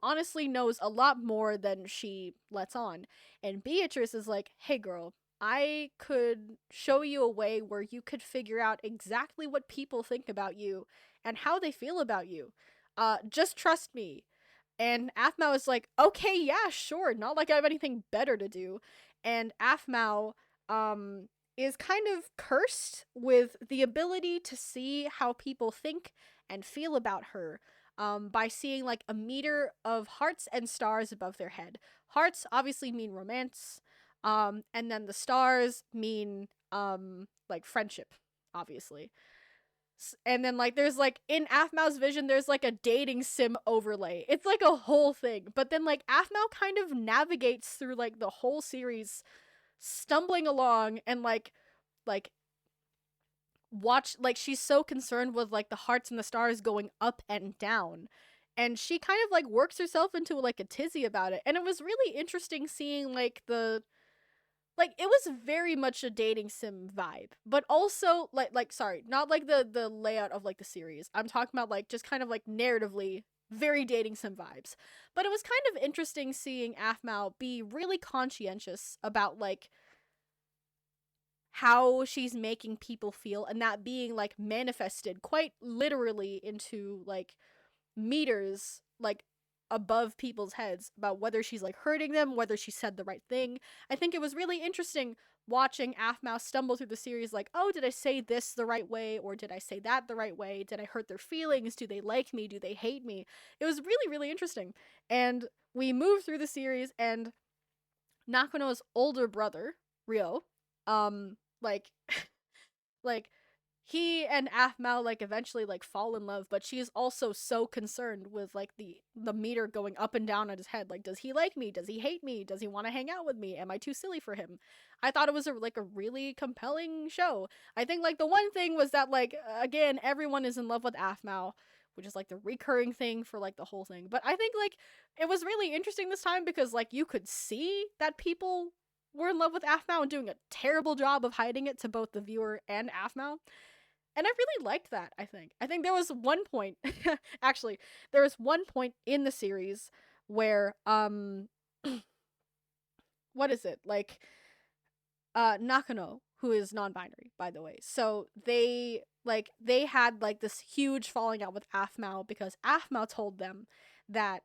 honestly knows a lot more than she lets on. And Beatrice is like, "Hey girl, I could show you a way where you could figure out exactly what people think about you and how they feel about you. Just trust me." And aphmau is like, "Okay, yeah, sure. Not like I have anything better to do." And aphmau is kind of cursed with the ability to see how people think and feel about her, by seeing like a meter of hearts and stars above their head. Hearts obviously mean romance, and then the stars mean like friendship, obviously. And then like there's like in aphmau's vision there's like a dating sim overlay. It's like a whole thing. But then like aphmau kind of navigates through like the whole series, stumbling along and like watch, like she's so concerned with like the hearts and the stars going up and down, and she kind of like works herself into like a tizzy about it. And it was really interesting seeing like it was very much a dating sim vibe, but also like sorry, not like the layout of like the series. I'm talking about like just kind of like narratively very dating sim vibes. But it was kind of interesting seeing aphmau be really conscientious about like how she's making people feel, and that being like manifested quite literally into like meters like above people's heads about whether she's like hurting them, whether she said the right thing. I think it was really interesting watching aphmau stumble through the series like, "Oh, did I say this the right way, or did I say that the right way? Did I hurt their feelings? Do they like me? Do they hate me?" It was really, really interesting. And we moved through the series, and Nakano's older brother, Ryo, like like he and aphmau like eventually like fall in love, but she's also so concerned with like the meter going up and down on his head. Like, does he like me? Does he hate me? Does he want to hang out with me? Am I too silly for him? I thought it was a really compelling show. I think like the one thing was that like again everyone is in love with aphmau, which is like the recurring thing for like the whole thing. But I think like it was really interesting this time because like you could see that people were in love with aphmau and doing a terrible job of hiding it to both the viewer and aphmau. And I really liked that, I think. I think there was one point actually, there was one point in the series where what is it? Like Nakano, who is non-binary, by the way. So they had like this huge falling out with aphmau because aphmau told them that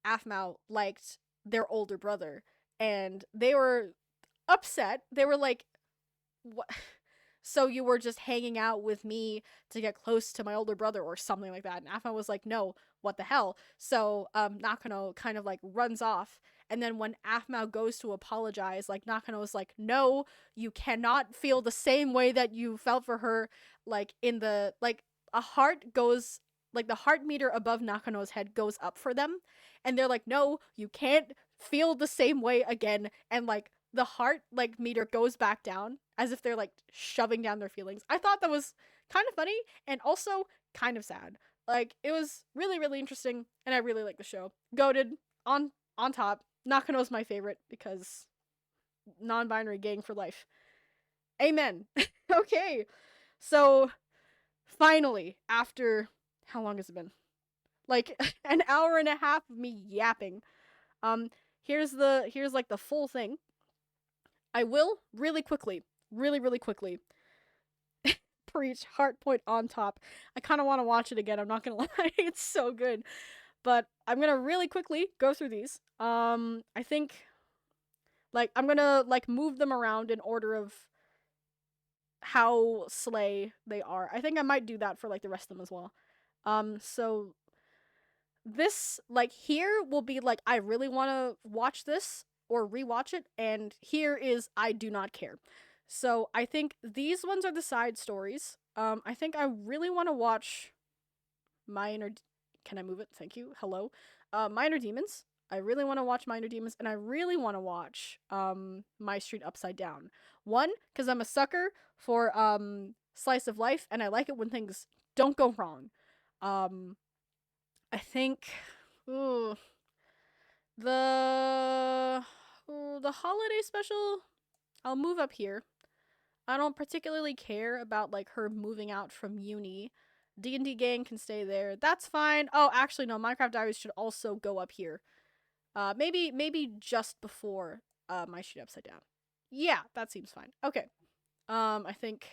aphmau liked their older brother, and they were upset. They were like, "What? So you were just hanging out with me to get close to my older brother," or something like that. And aphmau was like, "No, what the hell?" So Nakano kind of like runs off, and then when aphmau goes to apologize, like Nakano is like, "No, you cannot feel the same way that you felt for her." Like in the like a heart goes, like the heart meter above Nakano's head goes up for them, and they're like, "No, you can't feel the same way again." And like the heart like meter goes back down as if they're like shoving down their feelings. I thought that was kind of funny and also kind of sad. Like it was really, really interesting, and I really like the show. Goated, on top. Nakano's my favorite because non-binary gang for life. Amen. Okay. So finally, after how long has it been? Like an hour and a half of me yapping. Um here's like the full thing. I will really quickly, really, really quickly preach Heart Point on top. I kind of want to watch it again. I'm not gonna lie, it's so good. But I'm gonna really quickly go through these. I think like I'm gonna like move them around in order of how slay they are. I think I might do that for like the rest of them as well. So this, like, here will be like, I really want to watch this or rewatch it, and here is I do not care. So I think these ones are the side stories. I think I really want to watch Minor. Can I move it? Thank you. Hello. Minor Demons. I really want to watch Minor Demons, and I really want to watch My Street Upside Down. One, because I'm a sucker for slice of life, and I like it when things don't go wrong. Um, I think, ooh, the the holiday special. I'll move up here. I don't particularly care about like her moving out from uni. D&D gang can stay there. That's fine. Oh, actually no, Minecraft Diaries should also go up here. Maybe just before My Street Upside Down. Yeah, that seems fine. Okay. I think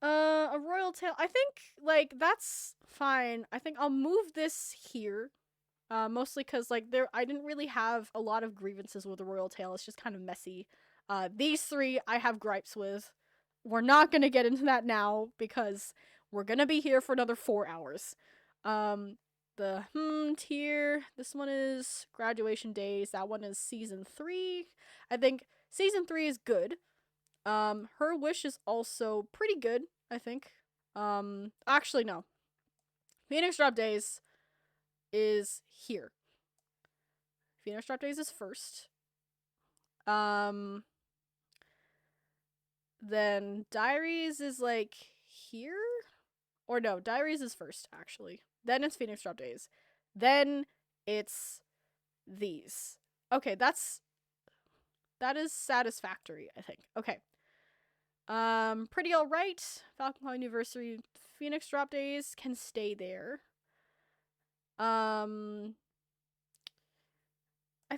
a Royal Tale. I think like that's fine. I think I'll move this here. Mostly because like I didn't really have a lot of grievances with the Royal Tale. It's just kind of messy. These three I have gripes with. We're not gonna get into that now because we're gonna be here for another 4 hours. Um, the tier. This one is Graduation Days. That one is season 3. I think season 3 is good. Her Wish is also pretty good. I think. Actually no. Phoenix Drop Days is here. Phoenix Drop Days is first. Then Diaries is like here? Or no, Diaries is first, actually. Then it's Phoenix Drop Days. Then it's these. Okay, that is satisfactory, I think. Okay. Pretty alright. Falcon Claw University, Phoenix Drop Days can stay there. I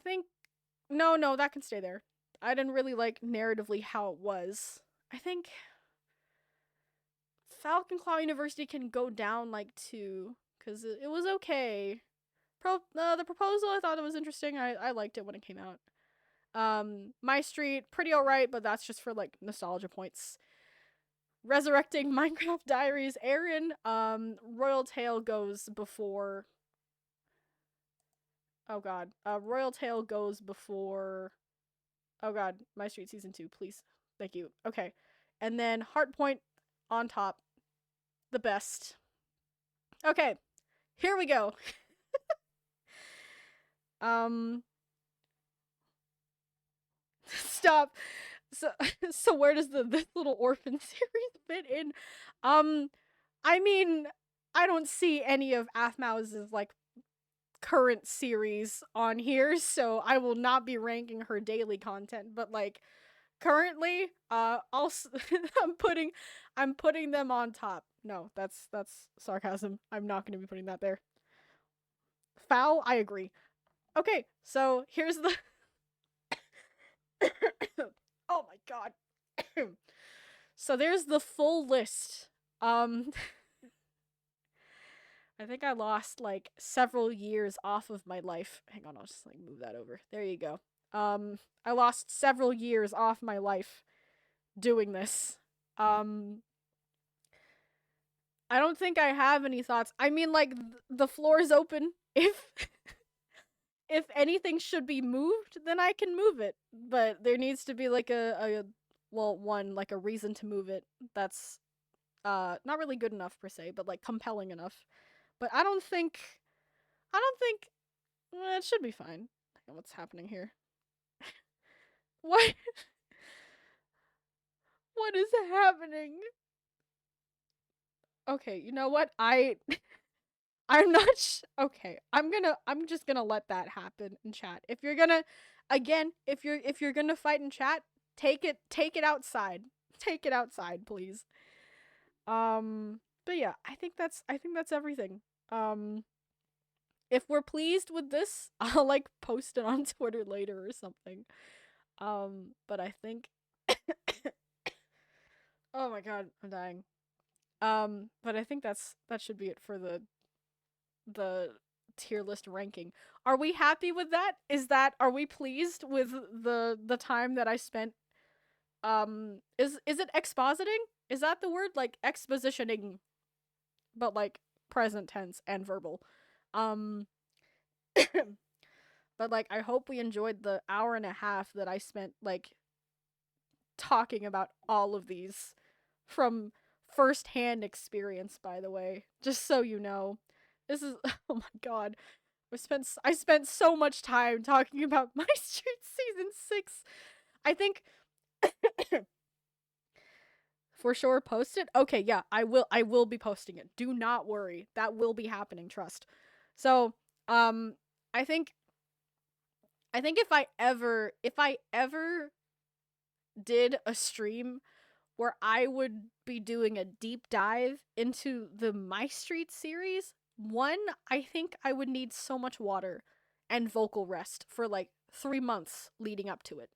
think no, that can stay there. I didn't really like narratively how it was. I think Falcon Claw University can go down like 2 because it was okay. The proposal, I thought it was interesting. I liked it when it came out. My Street, pretty alright, but that's just for like nostalgia points. Resurrecting Minecraft Diaries, Aaron. Royal Tale goes before. Oh god. Royal Tale goes before. Oh god, My Street Season 2, please. Thank you. Okay. And then Heartpoint on top. The best. Okay. Here we go. Stop. So where does this little orphan series fit in? I mean, I don't see any of aphmau's like current series on here, so I will not be ranking her daily content, but like currently, I'm putting them on top. No, that's sarcasm. I'm not going to be putting that there. Foul, I agree. Okay, so here's the oh my god. So there's the full list. I think I lost like several years off of my life. Hang on, I'll just like move that over. There you go. I lost several years off my life doing this. I don't think I have any thoughts. I mean, like the floor is open. If anything should be moved, then I can move it. But there needs to be like like a reason to move it that's not really good enough per se, but like compelling enough. But I don't think it should be fine. What's happening here? What what is happening? Okay, you know what? I'm not okay. I'm just gonna let that happen in chat. If you're gonna again, if you're gonna fight in chat, take it outside. Take it outside, please. But yeah, I think that's everything. If we're pleased with this, I'll like post it on Twitter later or something. But I think oh my god, I'm dying. But I think that should be it for the tier list ranking. Are we happy with that? Are we pleased with the time that I spent is it expositing? Is that the word? Like expositioning but like present tense and verbal. Um, but like, I hope we enjoyed the hour and a half that I spent like talking about all of these from firsthand experience, by the way. Just so you know. This is oh my god. I spent so much time talking about My Street season 6. I think for sure post it. Okay, yeah, I will be posting it. Do not worry. That will be happening, trust. So, um I think if I ever did a stream where I would be doing a deep dive into the My Street series, one, I think I would need so much water and vocal rest for like 3 months leading up to it.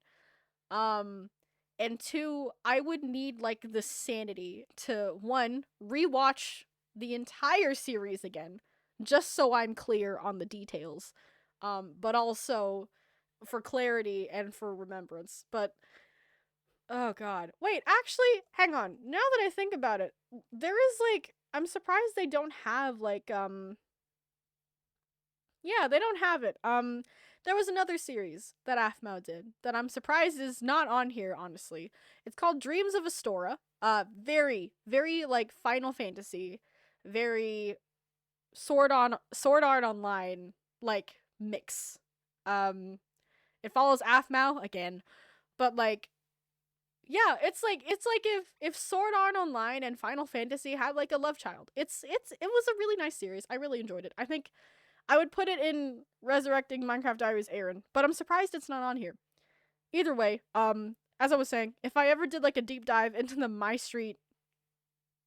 Um and two, I would need like the sanity to one, rewatch the entire series again just so I'm clear on the details. But also for clarity and for remembrance. But oh god. Wait, actually, hang on. Now that I think about it, there is like I'm surprised they don't have like yeah, they don't have it. There was another series that aphmau did that I'm surprised is not on here, honestly. It's called Dreams of Astora. Very, very like Final Fantasy, very Sword Art Online like mix. Um it follows aphmau again, but like yeah, it's like if Sword Art Online and Final Fantasy had like a love child. It was a really nice series. I really enjoyed it. I think I would put it in Resurrecting Minecraft Diaries Aaron, but I'm surprised it's not on here. Either way, as I was saying, if I ever did like a deep dive into the My Street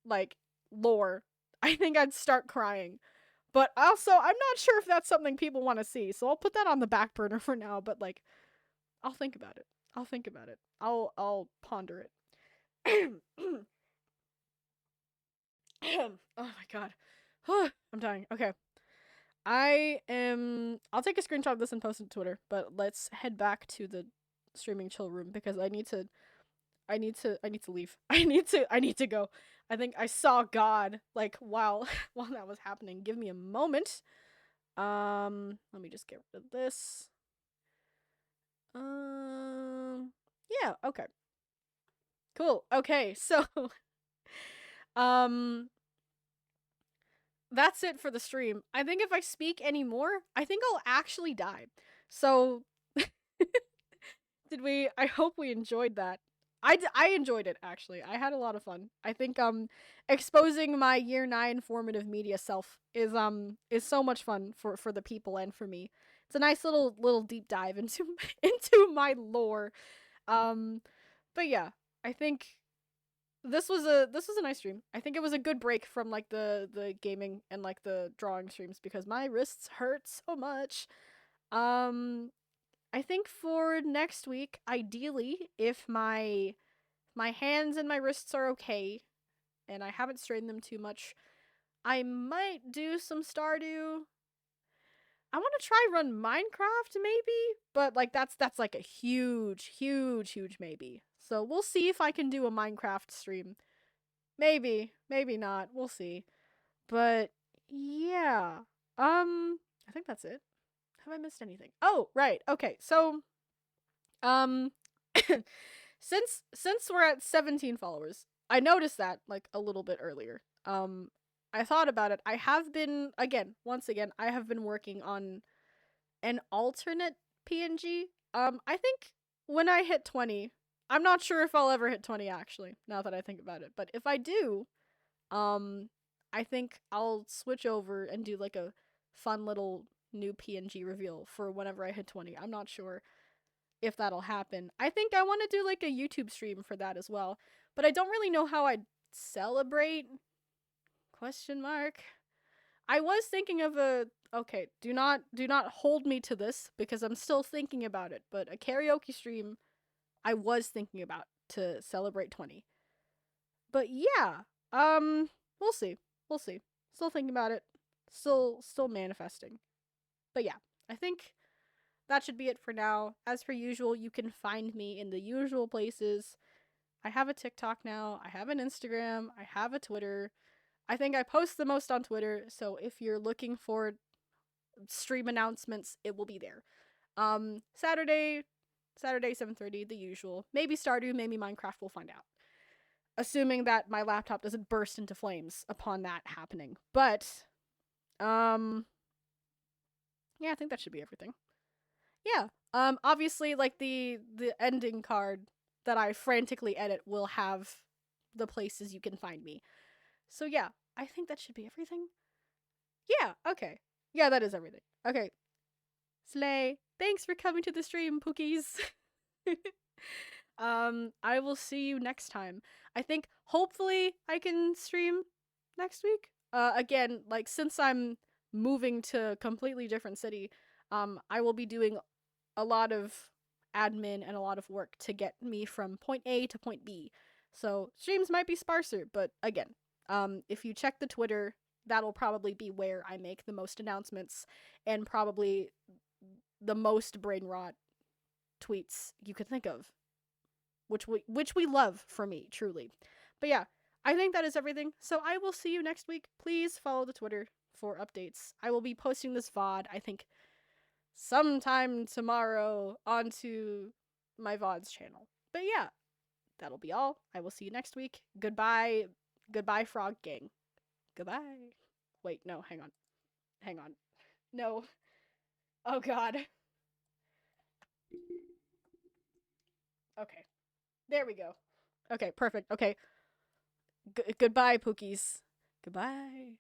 like lore, I think I'd start crying. But also, I'm not sure if that's something people want to see, so I'll put that on the back burner for now, but like I'll think about it. I'll think about it. I'll ponder it. Oh my god. I'm dying. Okay. I'll take a screenshot of this and post it to Twitter, but let's head back to the streaming chill room because I need to leave. I need to go. I think I saw God like while while that was happening. Give me a moment. Let me just get rid of this. Yeah, okay. Cool. Okay. So, um that's it for the stream. I think if I speak anymore, I think I'll actually die. So, I hope we enjoyed that. I enjoyed it, actually. I had a lot of fun. I think, exposing my year 9 formative media self is so much fun for the people and for me. It's a nice little deep dive into, into my lore. Um, but yeah, I think this was a nice stream. I think it was a good break from like the gaming and like the drawing streams because my wrists hurt so much. Um I think for next week, ideally, if my hands and my wrists are okay and I haven't strained them too much, I might do some Stardew. I want to try run Minecraft maybe, but like that's like a huge maybe. So we'll see if I can do a Minecraft stream. Maybe, maybe not. We'll see. But yeah. I think that's it. Have I missed anything? Oh, right. Okay. So, um since we're at 17 followers, I noticed that like a little bit earlier. I thought about it. I have been once again, I have been working on an alternate PNG. I think when I hit 20, I'm not sure if I'll ever hit 20 actually, now that I think about it. But if I do, um, I think I'll switch over and do like a fun little new PNG reveal for whenever I hit 20. I'm not sure if that'll happen. I think I want to do like a YouTube stream for that as well, but I don't really know how I'd celebrate. Question mark. I was thinking of a okay, do not hold me to this because I'm still thinking about it, but a karaoke stream I was thinking about to celebrate 20. But yeah, we'll see. We'll see. Still thinking about it. Still manifesting. But yeah, I think that should be it for now. As per usual, you can find me in the usual places. I have a TikTok now, I have an Instagram, I have a Twitter. I think I post the most on Twitter, so if you're looking for stream announcements, it will be there. Saturday 7:30, the usual. Maybe Stardew, maybe Minecraft, we'll find out. Assuming that my laptop doesn't burst into flames upon that happening. But, yeah, I think that should be everything. Yeah. Obviously, like, the ending card that I frantically edit will have the places you can find me. So, yeah, I think that should be everything. Yeah, okay. Yeah, that is everything. Okay. Slay. Thanks for coming to the stream, Pookies. I will see you next time. I think hopefully I can stream next week. Again, like, since I'm moving to a completely different city, I will be doing a lot of admin and a lot of work to get me from point A to point B. So streams might be sparser, but again, if you check the Twitter, that'll probably be where I make the most announcements and probably the most brain rot tweets you could think of, which we love for me, truly. But yeah, I think that is everything. So I will see you next week. Please follow the Twitter for updates. I will be posting this VOD, I think, sometime tomorrow onto my VOD's channel. But yeah, that'll be all. I will see you next week. Goodbye. Goodbye, Frog Gang. Goodbye. Wait, no, hang on. Hang on. No. Oh god. Okay. There we go. Okay, perfect. Okay. Goodbye, Pookies. Goodbye.